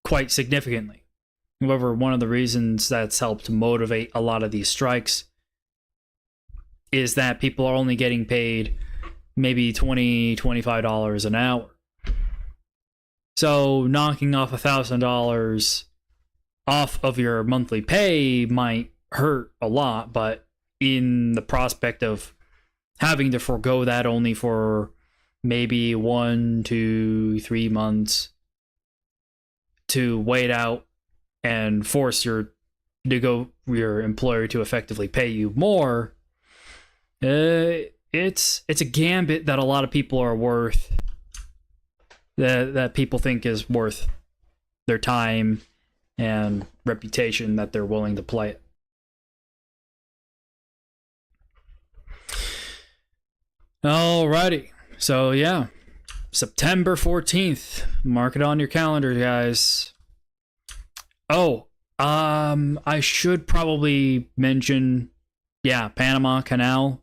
Speaker 1: quite significantly. However, one of the reasons that's helped motivate a lot of these strikes is that people are only getting paid maybe $20, $25 an hour. So knocking off $1,000 off of your monthly pay might hurt a lot, but in the prospect of having to forego that only for maybe 1 to 3 months to wait out and force your employer to effectively pay you more, it's a gambit that a lot of people are worth, that people think is worth their time and reputation, that they're willing to play it. Alrighty, so yeah, September 14th, mark it on your calendar, guys. I should probably mention, Panama Canal.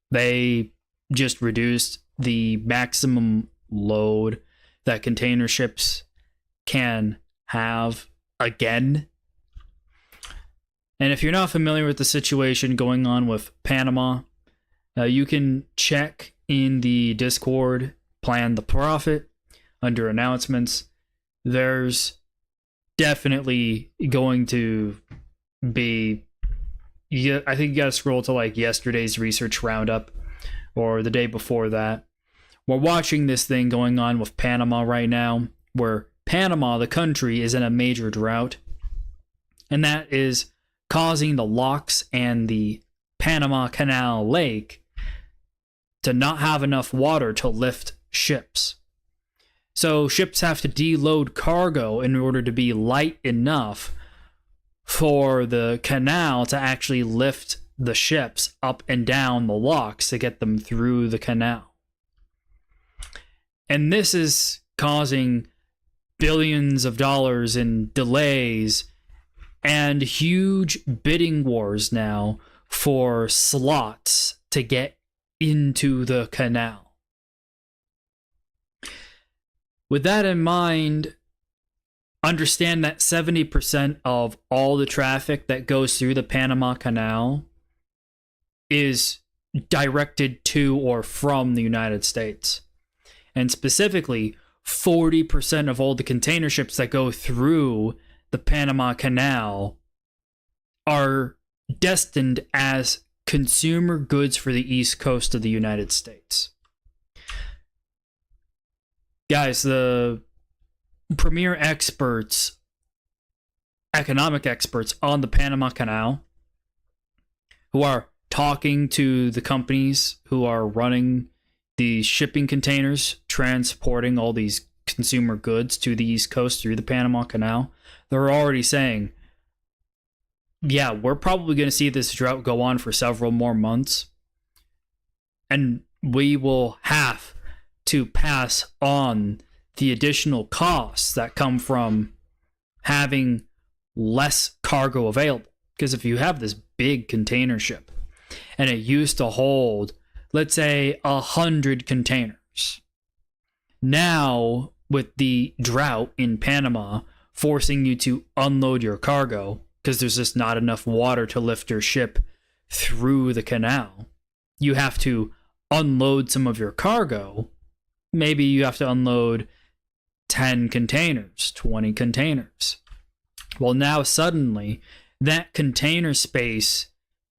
Speaker 1: They just reduced the maximum load that container ships can have again. And if you're not familiar with the situation going on with Panama, you can check in the Discord, Plan the Profit, under announcements. There's definitely going to be, I think you gotta scroll to like yesterday's research roundup or the day before that. We're watching this thing going on with Panama right now, where Panama, the country, is in a major drought, and that is causing the locks and the Panama Canal Lake to not have enough water to lift ships. So ships have to deload cargo in order to be light enough for the canal to actually lift the ships up and down the locks to get them through the canal. And this is causing billions of dollars in delays and huge bidding wars now for slots to get into the canal. With that in mind, understand that 70% of all the traffic that goes through the Panama Canal is directed to or from the United States. And specifically, 40% of all the container ships that go through the Panama Canal are destined as consumer goods for the East Coast of the United States. Guys, the premier experts, economic experts on the Panama Canal, who are talking to the companies who are running the shipping containers, transporting all these consumer goods to the East Coast through the Panama Canal, they're already saying, yeah, we're probably going to see this drought go on for several more months. And we will have to pass on the additional costs that come from having less cargo available. Because if you have this big container ship and it used to hold, let's say, 100 containers, now with the drought in Panama forcing you to unload your cargo because there's just not enough water to lift your ship through the canal, you have to unload some of your cargo. Maybe you have to unload 10 containers, 20 containers. Well, now suddenly that container space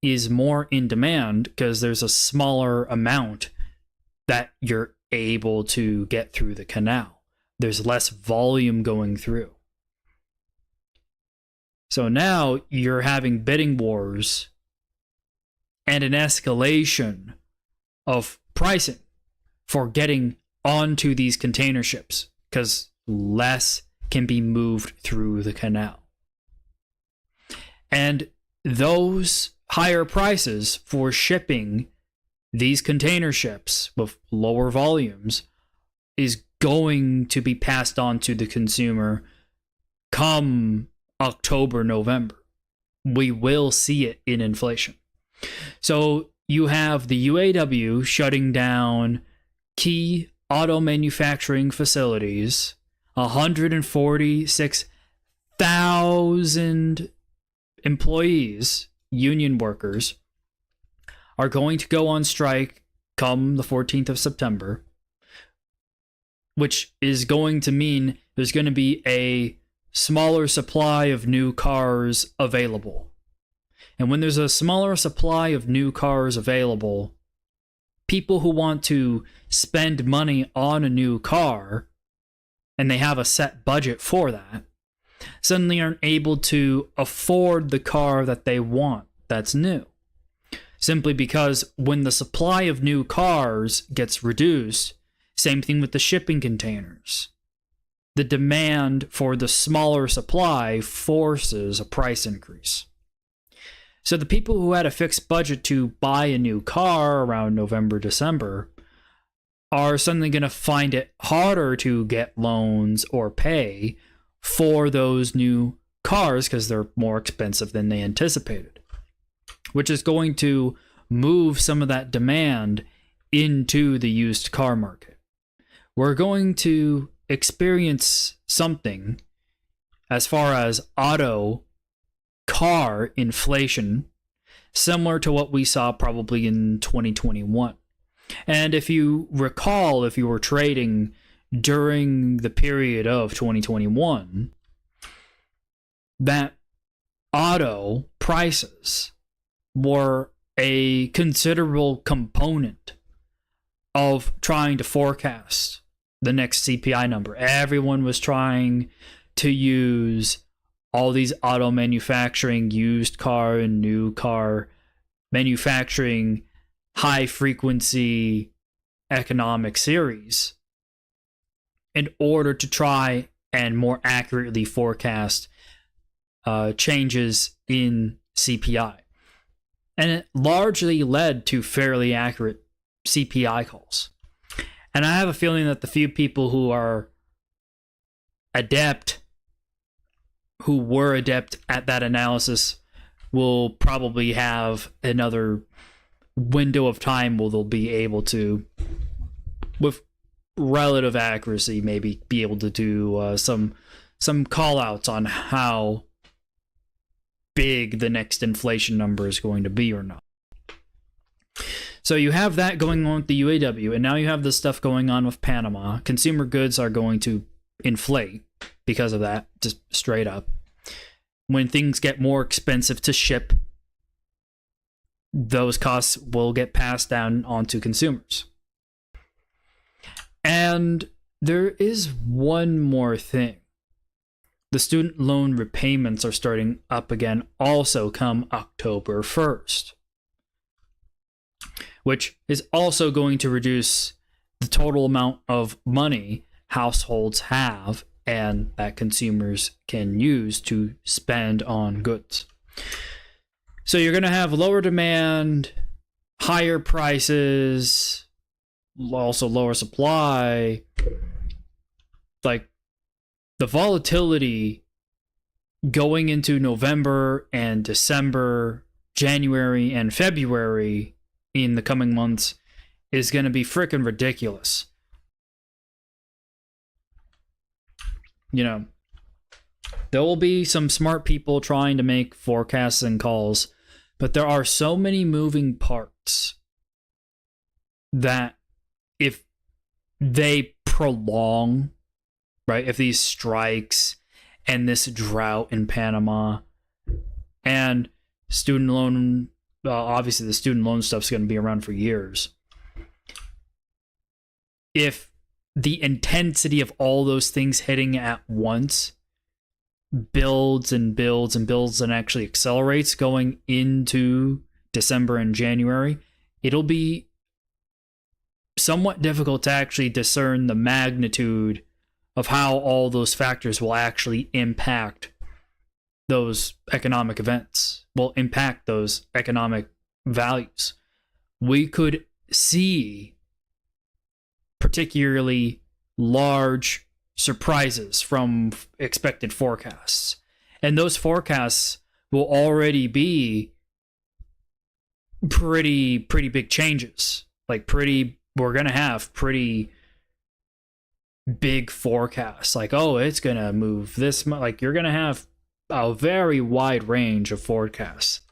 Speaker 1: is more in demand because there's a smaller amount that you're able to get through the canal. There's less volume going through. So now you're having bidding wars and an escalation of pricing for getting onto these container ships because less can be moved through the canal. And those higher prices for shipping these container ships with lower volumes is going to be passed on to the consumer come October, November. We will see it in inflation. So you have the UAW shutting down key auto manufacturing facilities. 146,000 employees, union workers, are going to go on strike come the 14th of September, which is going to mean there's going to be a smaller supply of new cars available. And when there's a smaller supply of new cars available, people who want to spend money on a new car, and they have a set budget for that, suddenly aren't able to afford the car that they want that's new. Simply because when the supply of new cars gets reduced, same thing with the shipping containers. The demand for the smaller supply forces a price increase. So the people who had a fixed budget to buy a new car around November, December are suddenly going to find it harder to get loans or pay for those new cars because they're more expensive than they anticipated, which is going to move some of that demand into the used car market. We're going to experience something as far as auto car inflation similar to what we saw probably in 2021. And if you recall, if you were trading during the period of 2021, that auto prices were a considerable component of trying to forecast the next CPI number. Everyone was trying to use all these auto manufacturing, used car and new car manufacturing, high frequency economic series in order to try and more accurately forecast changes in CPI. And it largely led to fairly accurate CPI calls. And I have a feeling that the few people who are adept, who were adept at that analysis, will probably have another window of time where they'll be able to, with relative accuracy, maybe be able to do some some call outs on how big the next inflation number is going to be or not. So you have that going on with the UAW, and now you have this stuff going on with Panama. Consumer goods are going to inflate because of that, just straight up. When things get more expensive to ship, those costs will get passed down onto consumers. And there is one more thing. The student loan repayments are starting up again also come October 1st. Which is also going to reduce the total amount of money households have and that consumers can use to spend on goods. So you're going to have lower demand, higher prices, also lower supply. Like, the volatility going into November and December, January and February in the coming months is going to be freaking ridiculous. You know, there will be some smart people trying to make forecasts and calls, but there are so many moving parts that if they prolong, right, if these strikes and this drought in Panama and student loan, obviously the student loan stuff's going to be around for years. If the intensity of all those things hitting at once builds and builds and builds and actually accelerates going into December and January, it'll be somewhat difficult to actually discern the magnitude of how all those factors will actually impact those economic events, will impact those economic values. We could see particularly large surprises from expected forecasts. And those forecasts will already be pretty big changes. We're going to have pretty big forecasts. Like, oh, it's going to move this much. Like, you're going to have a very wide range of forecasts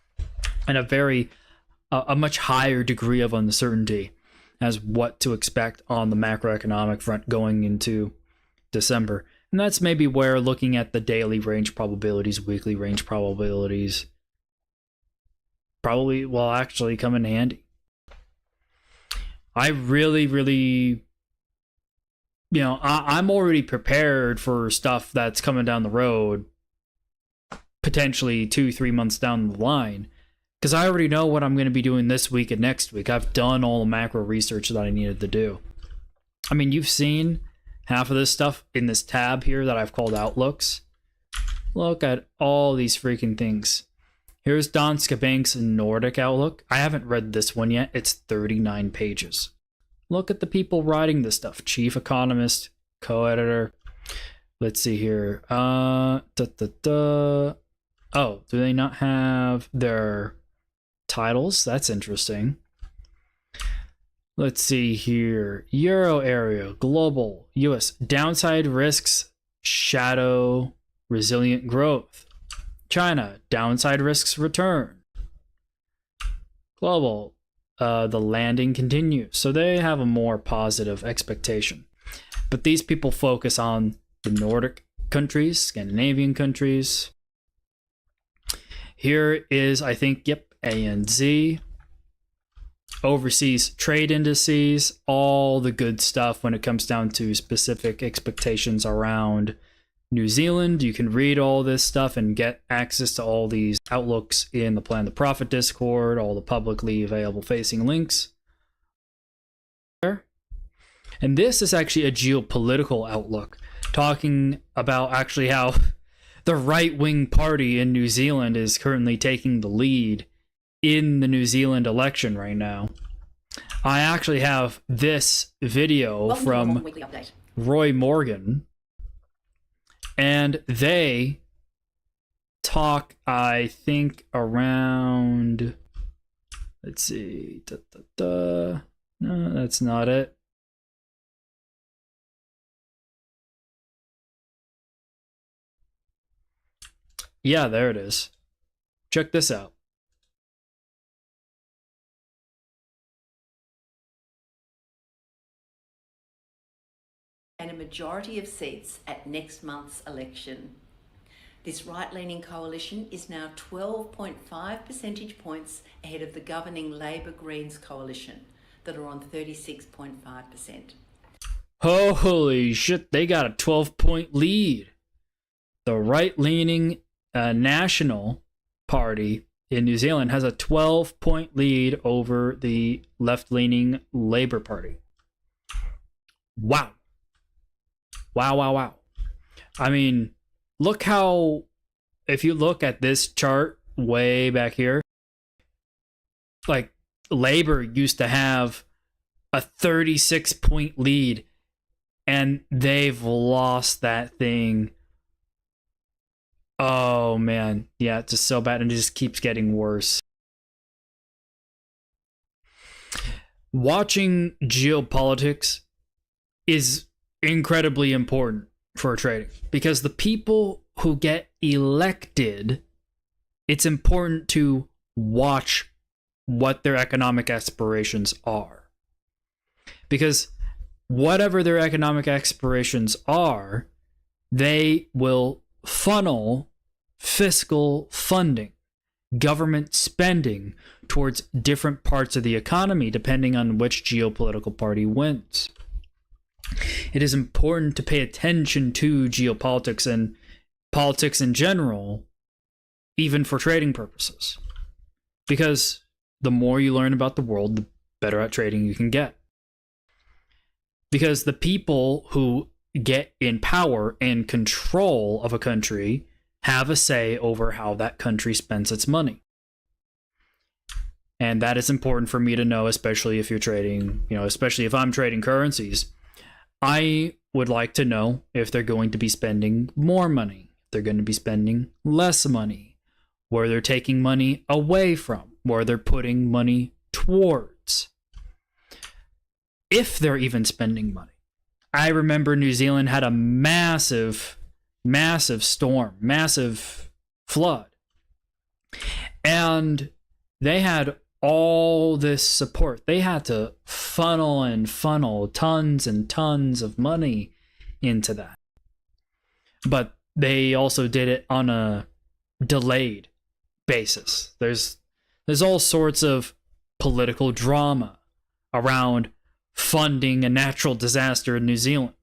Speaker 1: and a much higher degree of uncertainty as what to expect on the macroeconomic front going into December. And that's maybe where looking at the daily range probabilities, weekly range probabilities probably will actually come in handy. I really, I'm already prepared for stuff that's coming down the road, potentially 2-3 months down the line, because I already know what I'm going to be doing this week and next week. I've done all the macro research that I needed to do. I mean, you've seen half of this stuff in this tab here that I've called outlooks. Look at all these freaking things. Here's Danske Bank's Nordic outlook. I haven't read this one yet. It's 39 pages. Look at the people writing this stuff. Chief economist, co-editor. Let's see here. Oh, do they not have their titles? That's interesting. Let's see here. Euro area, global, US, downside risks, shadow, resilient growth. China, downside risks return. Global, the landing continues. So they have a more positive expectation. But these people focus on the Nordic countries, Scandinavian countries. Here is, I think, ANZ. Overseas trade indices, all the good stuff when it comes down to specific expectations around New Zealand. You can read all this stuff and get access to all these outlooks in the Plan the Profit Discord, all the publicly available facing links. And this is actually a geopolitical outlook, talking about actually how the right-wing party in New Zealand is currently taking the lead in the New Zealand election right now. I actually have this video from Roy Morgan, and they talk, I think, around, let's see, no, that's not it. Yeah, there it is. Check this out.
Speaker 2: And a majority of seats at next month's election. This right-leaning coalition is now 12.5 percentage points ahead of the governing Labor Greens coalition that are on 36.5%.
Speaker 1: Holy shit, they got a 12-point lead. The right-leaning National Party in New Zealand has a 12-point lead over the left-leaning Labour Party. Wow. Wow. I mean, look how, if you look at this chart way back here, like Labour used to have a 36-point lead, and they've lost that thing. Oh man, yeah, it's just so bad, and it just keeps getting worse. Watching geopolitics is incredibly important for trading because the people who get elected, it's important to watch what their economic aspirations are. Because whatever their economic aspirations are, they will funnel fiscal funding, government spending towards different parts of the economy depending on which geopolitical party wins. It is important to pay attention to geopolitics and politics in general, even for trading purposes. Because the more you learn about the world, the better at trading you can get. Because the people who get in power and control of a country have a say over how that country spends its money. And that is important for me to know, especially if you're trading, especially if I'm trading currencies. I would like to know if they're going to be spending more money, if they're going to be spending less money, where they're taking money away from, where they're putting money towards, if they're even spending money. I remember New Zealand had a massive storm, massive flood, and they had all this support. They had to funnel tons and tons of money into that. But they also did it on a delayed basis. There's all sorts of political drama around funding a natural disaster in New Zealand.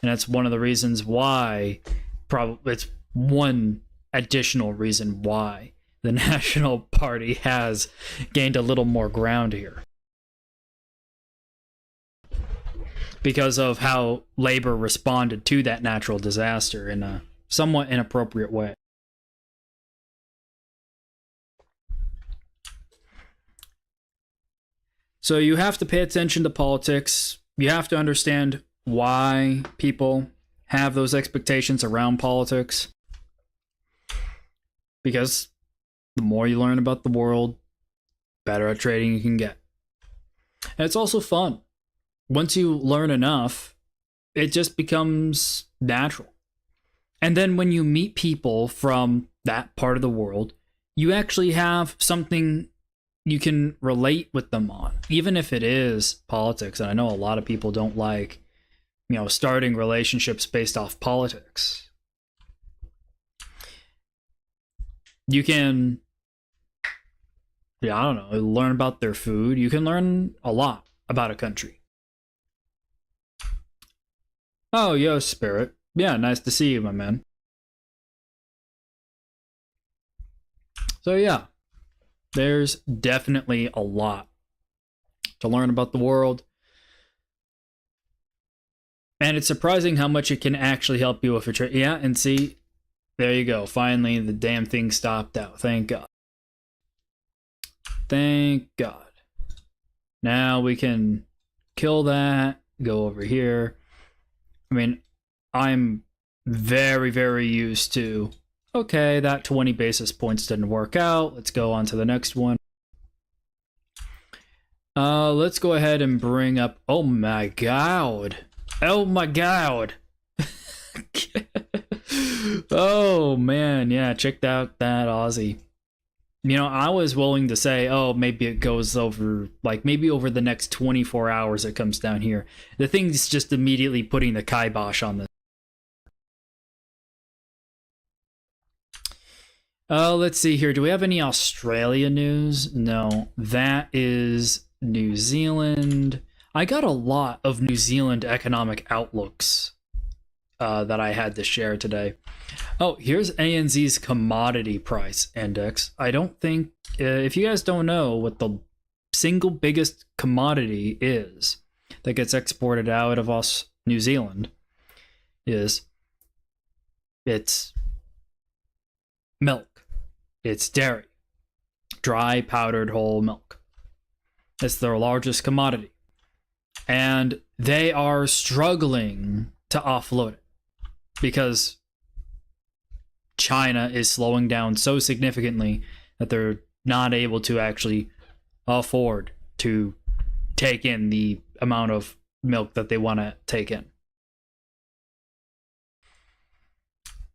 Speaker 1: And that's one of the reasons why, it's one additional reason why the National Party has gained a little more ground here. Because of how Labour responded to that natural disaster in a somewhat inappropriate way. So you have to pay attention to politics. You have to understand why people have those expectations around politics. Because the more you learn about the world, better at trading you can get. And it's also fun. Once you learn enough, it just becomes natural. And then when you meet people from that part of the world, you actually have something you can relate with them on, even if it is politics. And I know a lot of people don't like, starting relationships based off politics. You can, learn about their food. You can learn a lot about a country. Oh, yo, Spirit. Yeah, nice to see you, my man. So yeah, there's definitely a lot to learn about the world. And it's surprising how much it can actually help you with a trade. Yeah, and see, there you go. Finally, the damn thing stopped out. Thank God. Thank God. Now we can kill that, go over here. I mean, I'm very, very used to, okay, that 20 basis points didn't work out. Let's go on to the next one. Let's go ahead and bring up, oh my God. Oh man, yeah, check out that Aussie. You know, I was willing to say, oh, maybe it goes over, like, maybe over the next 24 hours it comes down here. The thing's just immediately putting the kibosh on this. Let's see here. Do we have any Australia news? No. That is New Zealand. I got a lot of New Zealand economic outlooks that I had to share today. Oh, here's ANZ's commodity price index. I don't think, if you guys don't know what the single biggest commodity is that gets exported out of New Zealand is, it's milk. It's dairy. Dry powdered whole milk. It's their largest commodity. And they are struggling to offload it because China is slowing down so significantly that they're not able to actually afford to take in the amount of milk that they want to take in.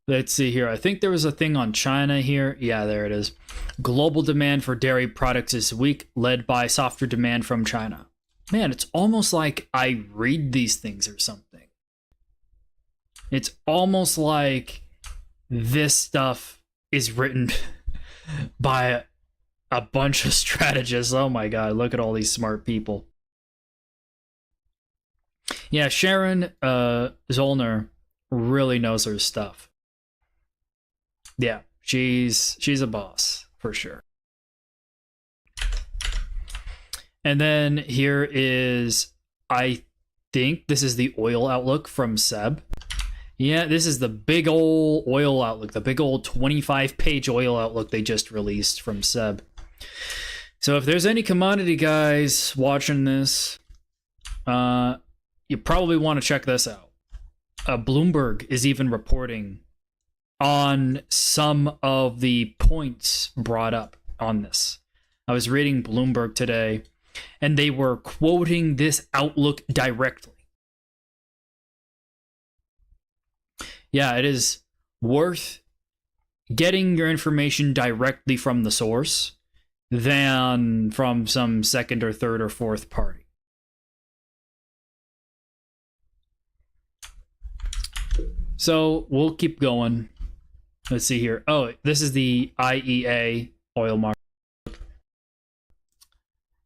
Speaker 1: Let's see here. I think there was a thing on China here. Yeah, there it is. Global demand for dairy products is weak, led by softer demand from China. Man, it's almost like I read these things or something. It's almost like this stuff is written by a bunch of strategists. Oh my god, look at all these smart people. Yeah, Sharon Zollner really knows her stuff. Yeah, she's a boss for sure. And then here is, I think this is the oil outlook from Seb. Yeah, this is the big old oil outlook, the big old 25-page oil outlook they just released from Seb. So if there's any commodity guys watching this, you probably want to check this out. Bloomberg is even reporting on some of the points brought up on this. I was reading Bloomberg today, and they were quoting this outlook directly. Yeah, it is worth getting your information directly from the source than from some second or third or fourth party. So we'll keep going. Let's see here. Oh, this is the IEA oil market.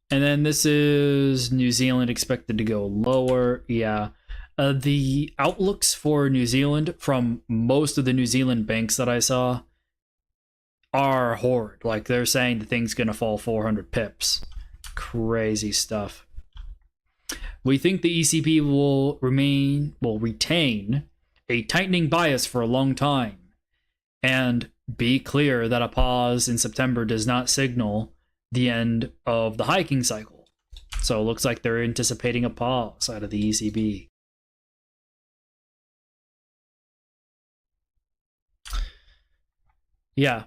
Speaker 1: And then this is New Zealand expected to go lower. Yeah. The outlooks for New Zealand from most of the New Zealand banks that I saw are horrid. Like, they're saying the thing's going to fall 400 pips. Crazy stuff. We think the ECB will retain a tightening bias for a long time. And be clear that a pause in September does not signal the end of the hiking cycle. So it looks like they're anticipating a pause out of the ECB. Yeah.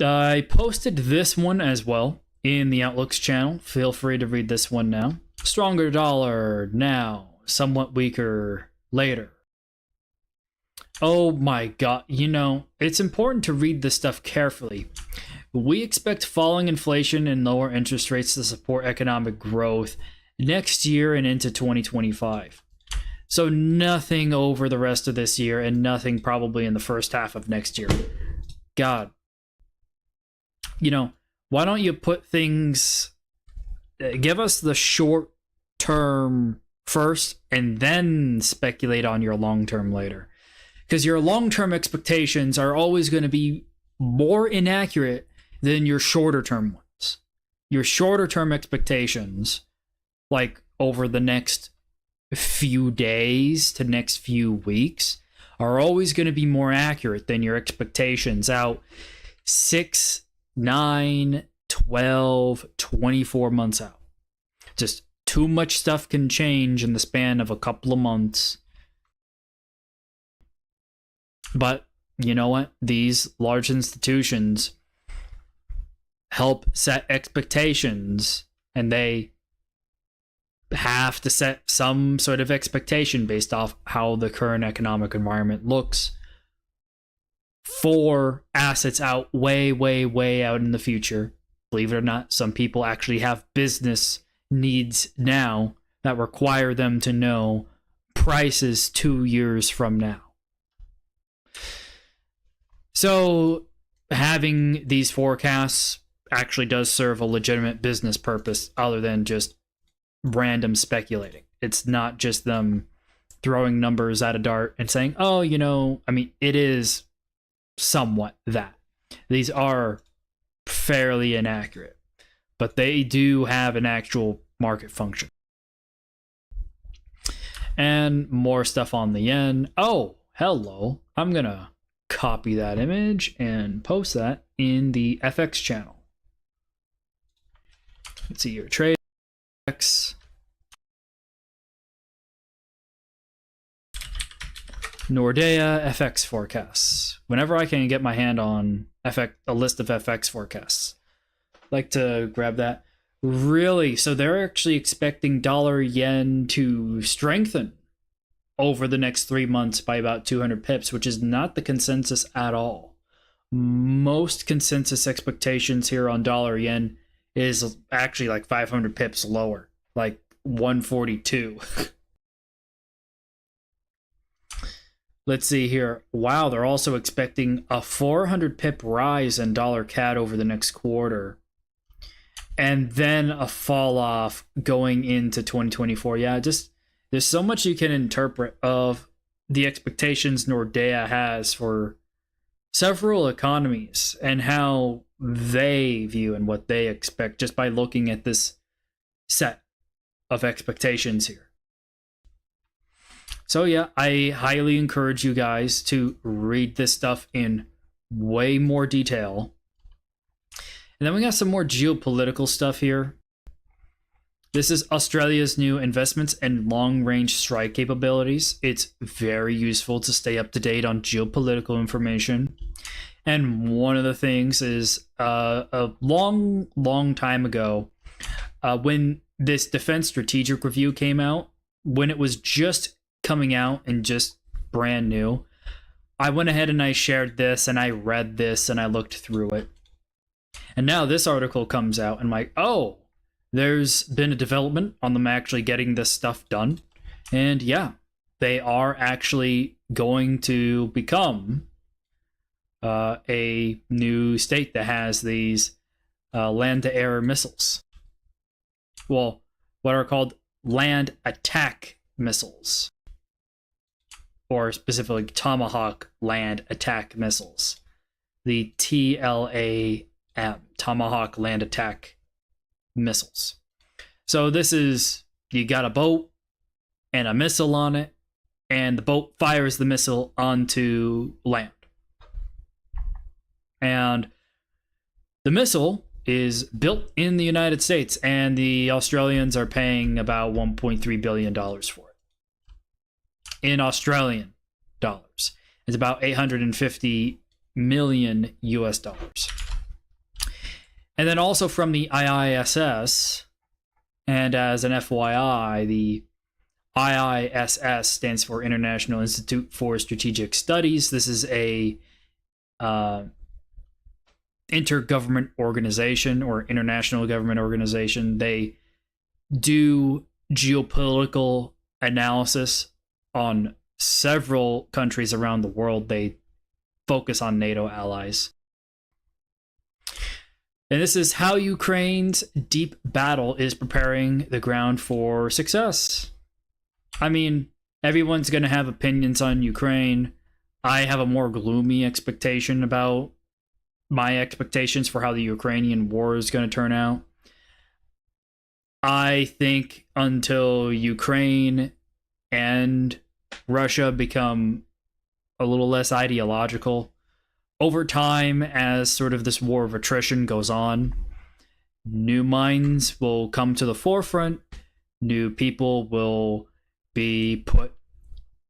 Speaker 1: I posted this one as well in the Outlooks channel. Feel free to read this one now. Stronger dollar now, somewhat weaker later. Oh my god, you know, it's important to read this stuff carefully. We expect falling inflation and lower interest rates to support economic growth next year and into 2025. So nothing over the rest of this year and nothing probably in the first half of next year. God. You know, why don't you put things... give us the short term first and then speculate on your long term later. Because your long-term expectations are always going to be more inaccurate than your shorter-term ones. Your shorter-term expectations, like over the next few days to next few weeks, are always going to be more accurate than your expectations out 6, 9, 12, 24 months out. Just too much stuff can change in the span of a couple of months. But you know what? These large institutions help set expectations, and they have to set some sort of expectation based off how the current economic environment looks for assets out way, way, way out in the future. Believe it or not, some people actually have business needs now that require them to know prices 2 years from now. So having these forecasts actually does serve a legitimate business purpose other than just random speculating. It's not just them throwing numbers at a dart and saying, oh, it is somewhat that. These are fairly inaccurate, but they do have an actual market function. And more stuff on the yen. Oh, hello. I'm going to copy that image and post that in the FX channel. Let's see your trade. Nordea FX forecasts. Whenever I can get my hand on a list of FX forecasts, I'd like to grab that. Really? So they're actually expecting dollar yen to strengthen over the next 3 months by about 200 pips, which is not the consensus at all. Most consensus expectations here on dollar yen is actually like 500 pips lower, like 142. Let's see here. Wow, they're also expecting a 400 pip rise in dollar CAD over the next quarter. And then a fall off going into 2024. Yeah, just there's so much you can interpret of the expectations Nordea has for several economies and how they view and what they expect just by looking at this set of expectations here. So yeah, I highly encourage you guys to read this stuff in way more detail. And then we got some more geopolitical stuff here. This is Australia's new investments and long-range strike capabilities. It's very useful to stay up to date on geopolitical information. And one of the things is a long time ago, when this Defense Strategic Review came out, when it was just coming out and just brand new, I went ahead and I shared this and I read this and I looked through it. And now this article comes out and I'm like, oh, there's been a development on them actually getting this stuff done. And yeah, they are actually going to become a new state that has these land-to-air missiles. Well, what are called land attack missiles. Or specifically Tomahawk land attack missiles. The TLAM, Tomahawk land attack missiles. So this is, you got a boat and a missile on it, and the boat fires the missile onto land. And the missile is built in the United States, and the Australians are paying about $1.3 billion for it. In Australian dollars. It's about 850 million US dollars. And then also from the IISS, and as an FYI, the IISS stands for International Institute for Strategic Studies. This is a intergovernment organization or international government organization. They do geopolitical analysis on several countries around the world. They focus on NATO allies. And this is how Ukraine's deep battle is preparing the ground for success. I mean, everyone's going to have opinions on Ukraine. I have a more gloomy expectation about my expectations for how the Ukrainian war is going to turn out. I think until Ukraine and Russia become a little less ideological, over time, as sort of this war of attrition goes on, new minds will come to the forefront. New people will be put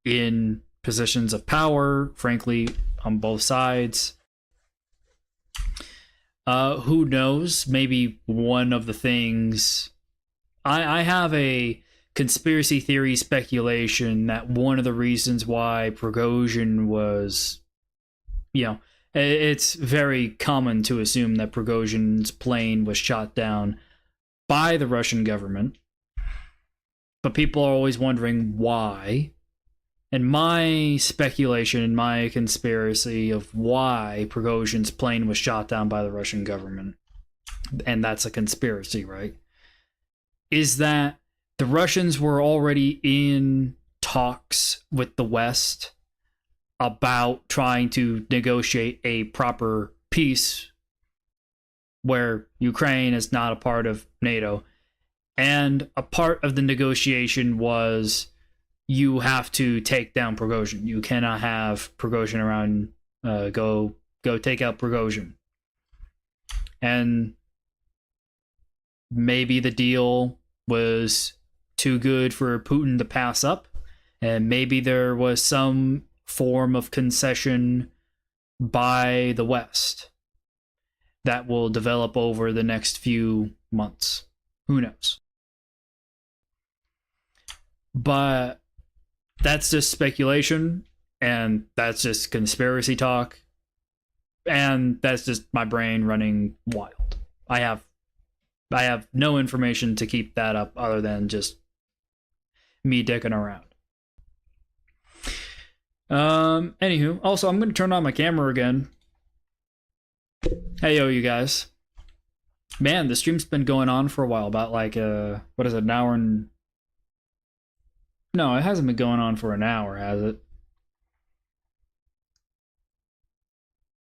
Speaker 1: in positions of power, frankly, on both sides. Who knows? Maybe one of the things... I have a conspiracy theory speculation that one of the reasons why Prigozhin was, It's very common to assume that Prigozhin's plane was shot down by the Russian government, but people are always wondering why. And my speculation and my conspiracy of why Prigozhin's plane was shot down by the Russian government, and that's a conspiracy, right, is that the Russians were already in talks with the West about trying to negotiate a proper peace where Ukraine is not a part of NATO. And a part of the negotiation was you have to take down Prigozhin. You cannot have Prigozhin around. Go take out Prigozhin. And maybe the deal was too good for Putin to pass up, and maybe there was some form of concession by the West that will develop over the next few months. Who knows? But that's just speculation, and that's just conspiracy talk, and that's just my brain running wild. I have no information to keep that up other than just me dicking around. Anywho, also I'm going to turn on my camera again. Hey yo, you guys. Man, the stream's been going on for a while, about like what is it, an hour and... No, it hasn't been going on for an hour, has it?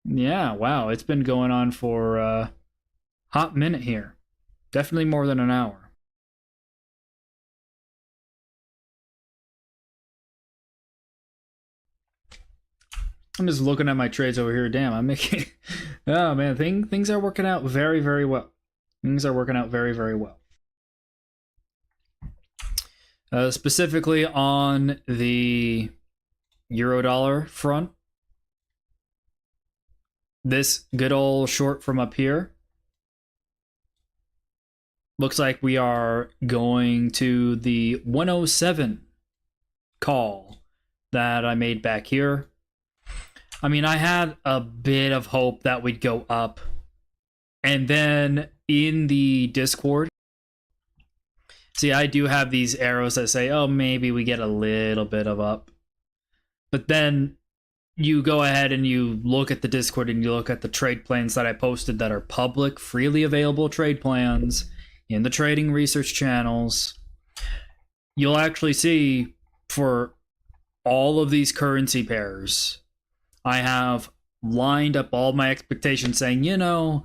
Speaker 1: Yeah, wow, it's been going on for a hot minute here. Definitely more than an hour. I'm just looking at my trades over here. Damn, I'm making... Oh, man, things are working out very, very well. Things are working out very, very well. Specifically on the euro-dollar front, this good old short from up here looks like we are going to the 107 call that I made back here. I mean, I had a bit of hope that we'd go up. And then in the Discord, see, I do have these arrows that say, oh, maybe we get a little bit of up. But then you go ahead and you look at the Discord and you look at the trade plans that I posted that are public, freely available trade plans in the trading research channels. You'll actually see for all of these currency pairs, I have lined up all my expectations saying, you know,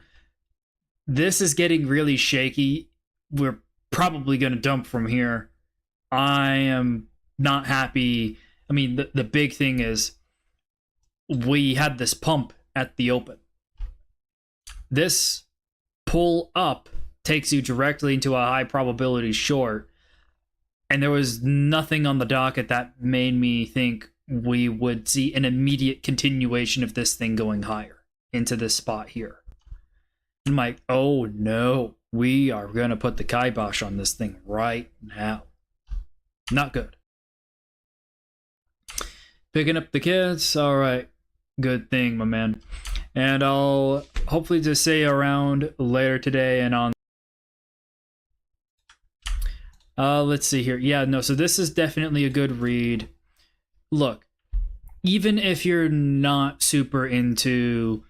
Speaker 1: this is getting really shaky. We're probably going to dump from here. I am not happy. I mean, the big thing is we had this pump at the open. This pull up takes you directly into a high probability short. And there was nothing on the docket that made me think we would see an immediate continuation of this thing going higher into this spot here. I'm like, oh no, we are going to put the kibosh on this thing right now. Not good. Picking up the kids. All right. Good thing, my man. And I'll hopefully just say around later today and on. Let's see here. Yeah, no, so this is definitely a good read. Look, even if you're not super into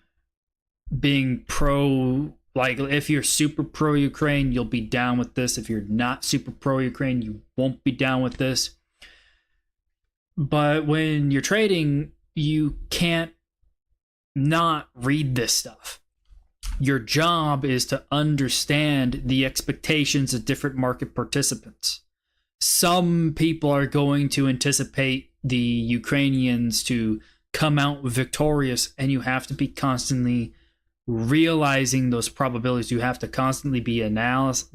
Speaker 1: being pro, like if you're super pro Ukraine, you'll be down with this. If you're not super pro Ukraine, you won't be down with this. But when you're trading, you can't not read this stuff. Your job is to understand the expectations of different market participants. Some people are going to anticipate the Ukrainians to come out victorious, and you have to be constantly realizing those probabilities. You have to constantly be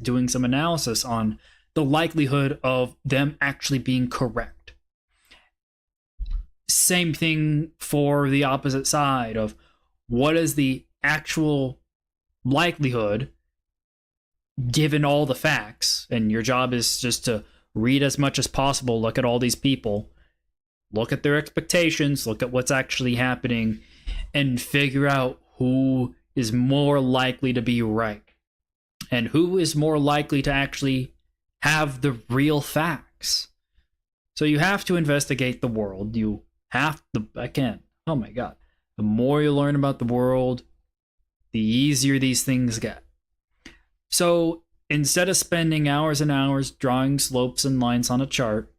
Speaker 1: doing some analysis on the likelihood of them actually being correct. Same thing for the opposite side of what is the actual likelihood given all the facts, and your job is just to read as much as possible, look at all these people, look at their expectations, look at what's actually happening, and figure out who is more likely to be right and who is more likely to actually have the real facts. So you have to investigate the world. You have to, again, oh my God, the more you learn about the world, the easier these things get. So instead of spending hours and hours drawing slopes and lines on a chart,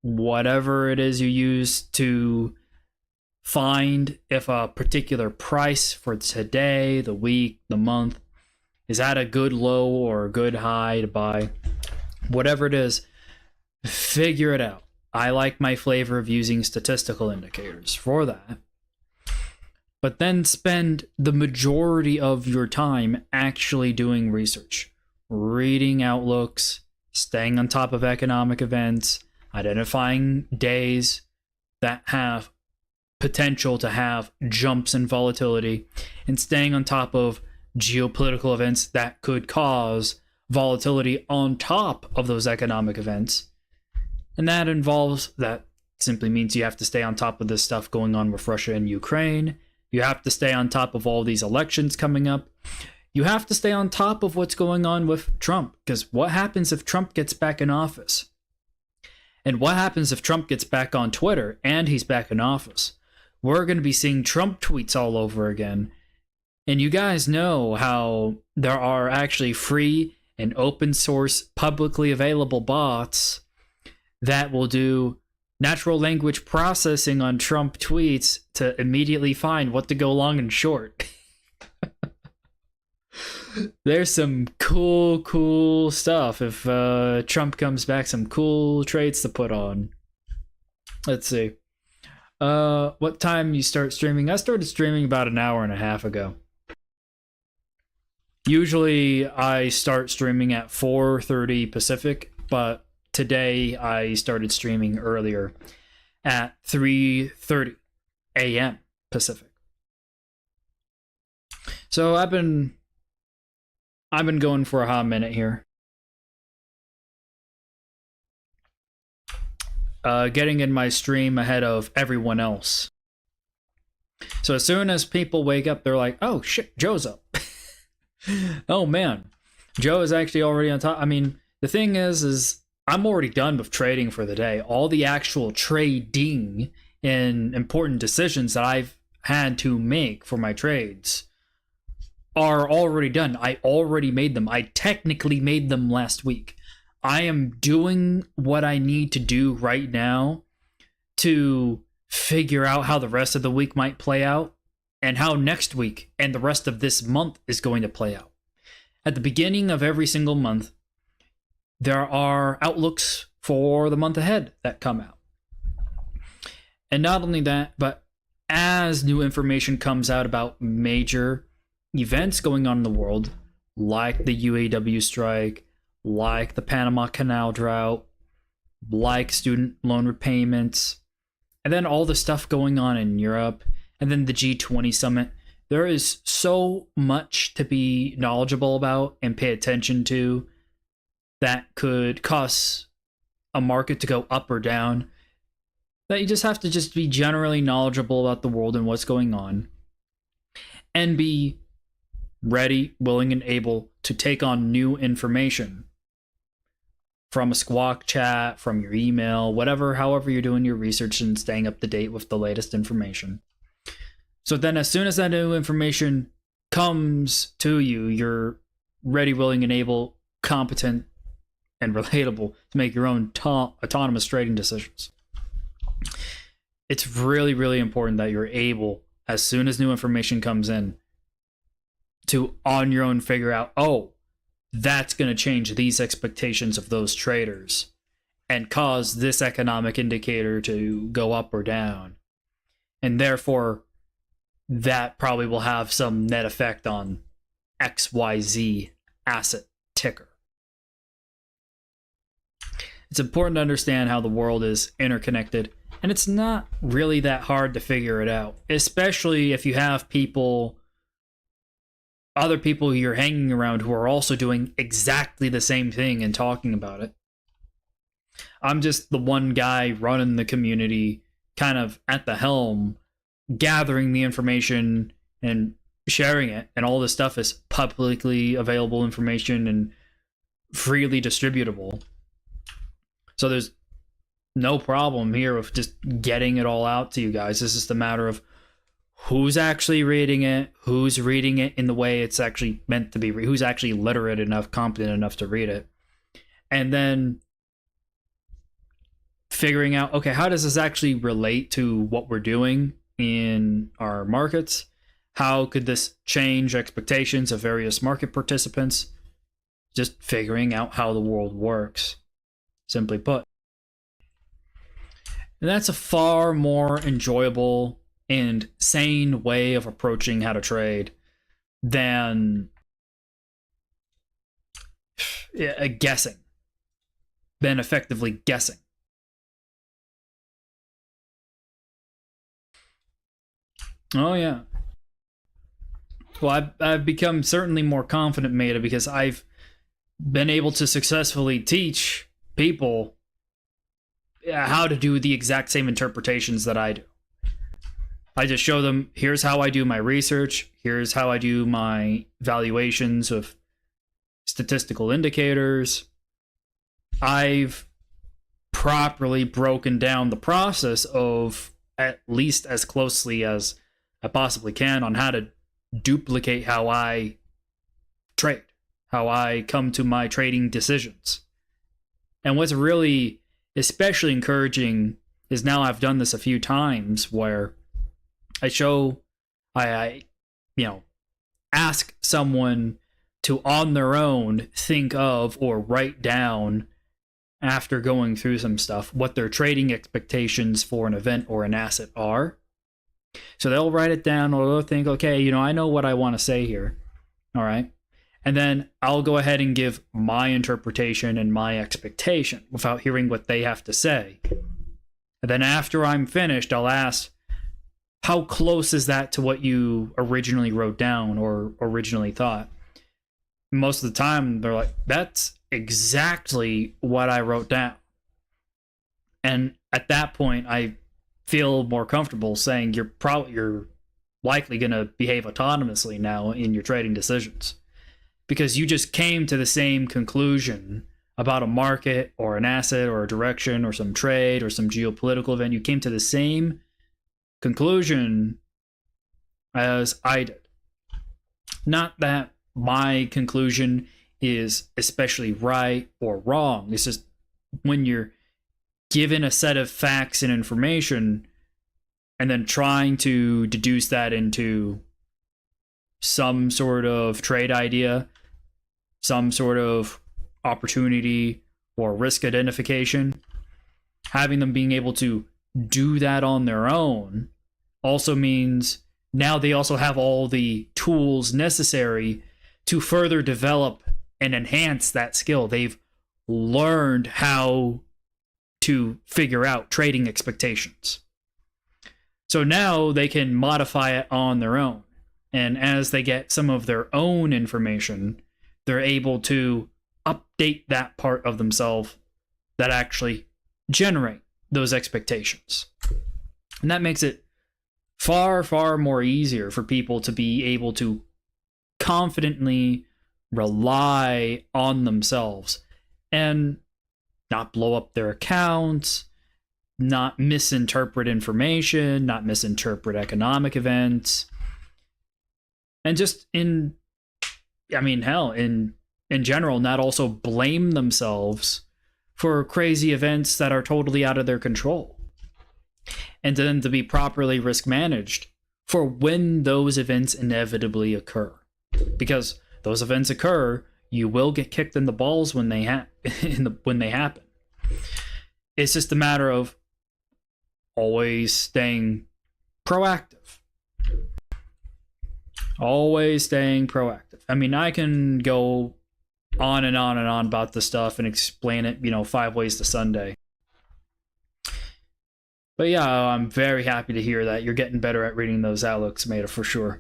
Speaker 1: whatever it is you use to find if a particular price for today, the week, the month is at a good low or a good high to buy, whatever it is, figure it out. I like my flavor of using statistical indicators for that. But then spend the majority of your time actually doing research, reading outlooks, staying on top of economic events, identifying days that have potential to have jumps in volatility, and staying on top of geopolitical events that could cause volatility on top of those economic events. And that simply means you have to stay on top of this stuff going on with Russia and Ukraine. You have to stay on top of all these elections coming up. You have to stay on top of what's going on with Trump, because what happens if Trump gets back in office? And what happens if Trump gets back on Twitter and he's back in office? We're going to be seeing Trump tweets all over again. And you guys know how there are actually free and open source, publicly available bots that will do natural language processing on Trump tweets to immediately find what to go long and short. There's some cool stuff if Trump comes back, some cool trades to put on. Let's see. What time you start streaming? I started streaming about an hour and a half ago. Usually I start streaming at 4:30 Pacific, but today I started streaming earlier at 3:30 a.m. Pacific. So I've been going for a hot minute here. Getting in my stream ahead of everyone else. So as soon as people wake up, they're like, oh shit, Joe's up. Oh man, Joe is actually already on top. I mean, the thing is I'm already done with trading for the day. All the actual trading and important decisions that I've had to make for my trades are already done. I already made them. I technically made them last week. I am doing what I need to do right now to figure out how the rest of the week might play out and how next week and the rest of this month is going to play out. At the beginning of every single month, there are outlooks for the month ahead that come out. And not only that, but as new information comes out about major events going on in the world, like the UAW strike, like the Panama Canal drought, like student loan repayments, and then all the stuff going on in Europe, and then the G20 summit, there is so much to be knowledgeable about and pay attention to that could cause a market to go up or down, that you just have to just be generally knowledgeable about the world and what's going on, and be ready, willing, and able to take on new information from a squawk chat, from your email, whatever, however you're doing your research and staying up to date with the latest information. So then as soon as that new information comes to you, you're ready, willing, and able, competent, and relatable to make your own autonomous trading decisions. It's really, really important that you're able, as soon as new information comes in, to on your own figure out, oh, that's going to change these expectations of those traders and cause this economic indicator to go up or down. And therefore, that probably will have some net effect on XYZ asset ticker. It's important to understand how the world is interconnected, and it's not really that hard to figure it out, especially if you have other people you're hanging around who are also doing exactly the same thing and talking about it. I'm just the one guy running the community, kind of at the helm, gathering the information and sharing it. And all this stuff is publicly available information and freely distributable. So there's no problem here with just getting it all out to you guys. This is the matter of who's actually reading it, who's reading it in the way it's actually meant to be, who's actually literate enough, competent enough to read it. And then figuring out, okay, how does this actually relate to what we're doing in our markets? How could this change expectations of various market participants? Just figuring out how the world works, simply put. And that's a far more enjoyable and sane way of approaching how to trade than guessing, than effectively guessing. Oh, yeah. Well, I've become certainly more confident, Meta, because I've been able to successfully teach people how to do the exact same interpretations that I do. I just show them, here's how I do my research, here's how I do my valuations of statistical indicators. I've properly broken down the process of, at least as closely as I possibly can, on how to duplicate how I trade, how I come to my trading decisions. And what's really especially encouraging is now I've done this a few times where I ask someone to on their own think of or write down, after going through some stuff, what their trading expectations for an event or an asset are. So they'll write it down, or they'll think, okay, I know what I want to say here. All right. And then I'll go ahead and give my interpretation and my expectation without hearing what they have to say. And then after I'm finished, I'll ask, how close is that to what you originally wrote down or originally thought? Most of the time, they're like, that's exactly what I wrote down. And at that point, I feel more comfortable saying you're likely going to behave autonomously now in your trading decisions, because you just came to the same conclusion about a market or an asset or a direction or some trade or some geopolitical event. You came to the same conclusion as I did. Not that my conclusion is especially right or wrong. It's just when you're given a set of facts and information and then trying to deduce that into some sort of trade idea, some sort of opportunity or risk identification, having them being able to do that on their own also means now they also have all the tools necessary to further develop and enhance that skill. They've learned how to figure out trading expectations. So now they can modify it on their own. And as they get some of their own information, they're able to update that part of themselves that actually generate those expectations. And that makes it far, far more easier for people to be able to confidently rely on themselves and not blow up their accounts, not misinterpret information, not misinterpret economic events, and just in general, not also blame themselves for crazy events that are totally out of their control. And then to be properly risk managed for when those events inevitably occur. Because those events occur, you will get kicked in the balls when they happen. It's just a matter of always staying proactive. Always staying proactive. I mean, I can go on and on and on about this stuff and explain it, 5 ways to Sunday. But yeah, I'm very happy to hear that you're getting better at reading those outlooks, Meta, for sure.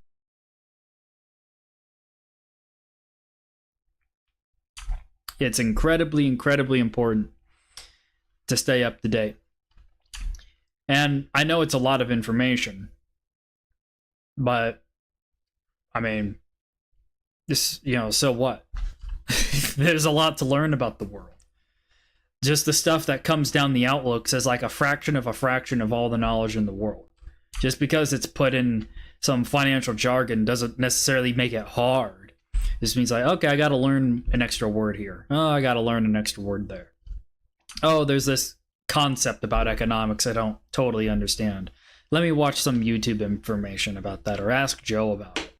Speaker 1: It's incredibly, incredibly important. to stay up to date. And I know it's a lot of information, but I mean, this, so what? There's a lot to learn about the world. Just the stuff that comes down the outlooks is like a fraction of all the knowledge in the world. Just because it's put in some financial jargon doesn't necessarily make it hard. This means like, okay, I got to learn an extra word here. Oh, I got to learn an extra word there. Oh, there's this concept about economics I don't totally understand. Let me watch some YouTube information about that, or ask Joe about it.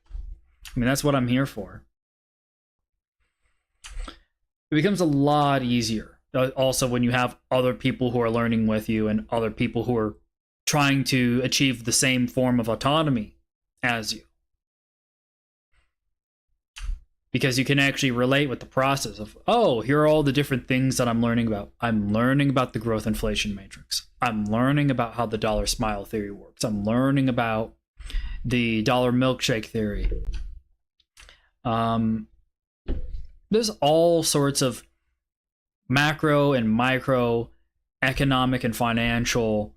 Speaker 1: I mean, that's what I'm here for. It becomes a lot easier. Also, when you have other people who are learning with you and other people who are trying to achieve the same form of autonomy as you. Because you can actually relate with the process of, oh, here are all the different things that I'm learning about. I'm learning about the growth inflation matrix. I'm learning about how the dollar smile theory works. I'm learning about the dollar milkshake theory. There's all sorts of macro and micro economic and financial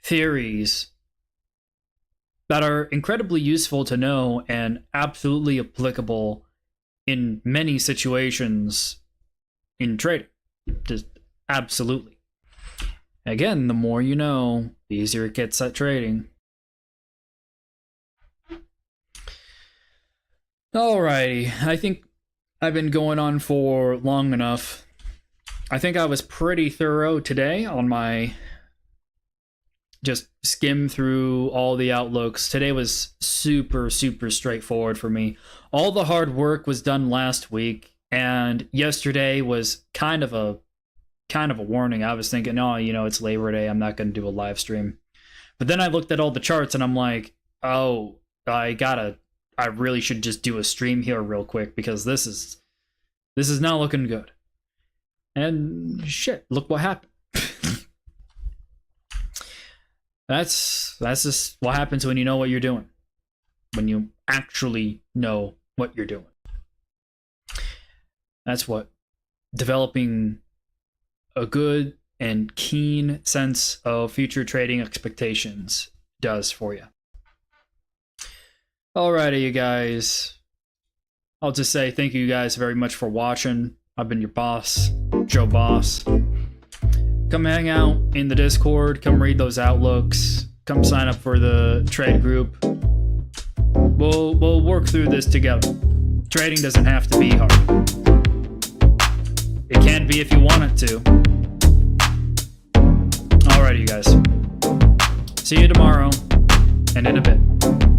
Speaker 1: theories that are incredibly useful to know and absolutely applicable in many situations in trading. Just absolutely. Again, the more you know, the easier it gets at trading. Alrighty, I think I've been going on for long enough. I think I was pretty thorough today on my just skim through all the outlooks. Today was super straightforward for me. All the hard work was done last week, and yesterday was kind of a warning. I was thinking, oh, it's Labor Day, I'm not going to do a live stream. But then I looked at all the charts and I'm like, oh, I really should just do a stream here real quick, because this is not looking good. And shit, look what happened. That's just what happens when you know what you're doing. When you actually know what you're doing. That's what developing a good and keen sense of future trading expectations does for you. Alrighty, you guys. I'll just say thank you guys very much for watching. I've been your boss, Joe Boss. Come hang out in the Discord. Come read those outlooks. Come sign up for the trade group. We'll work through this together. Trading doesn't have to be hard. It can be if you want it to. Alrighty, you guys. See you tomorrow, and in a bit.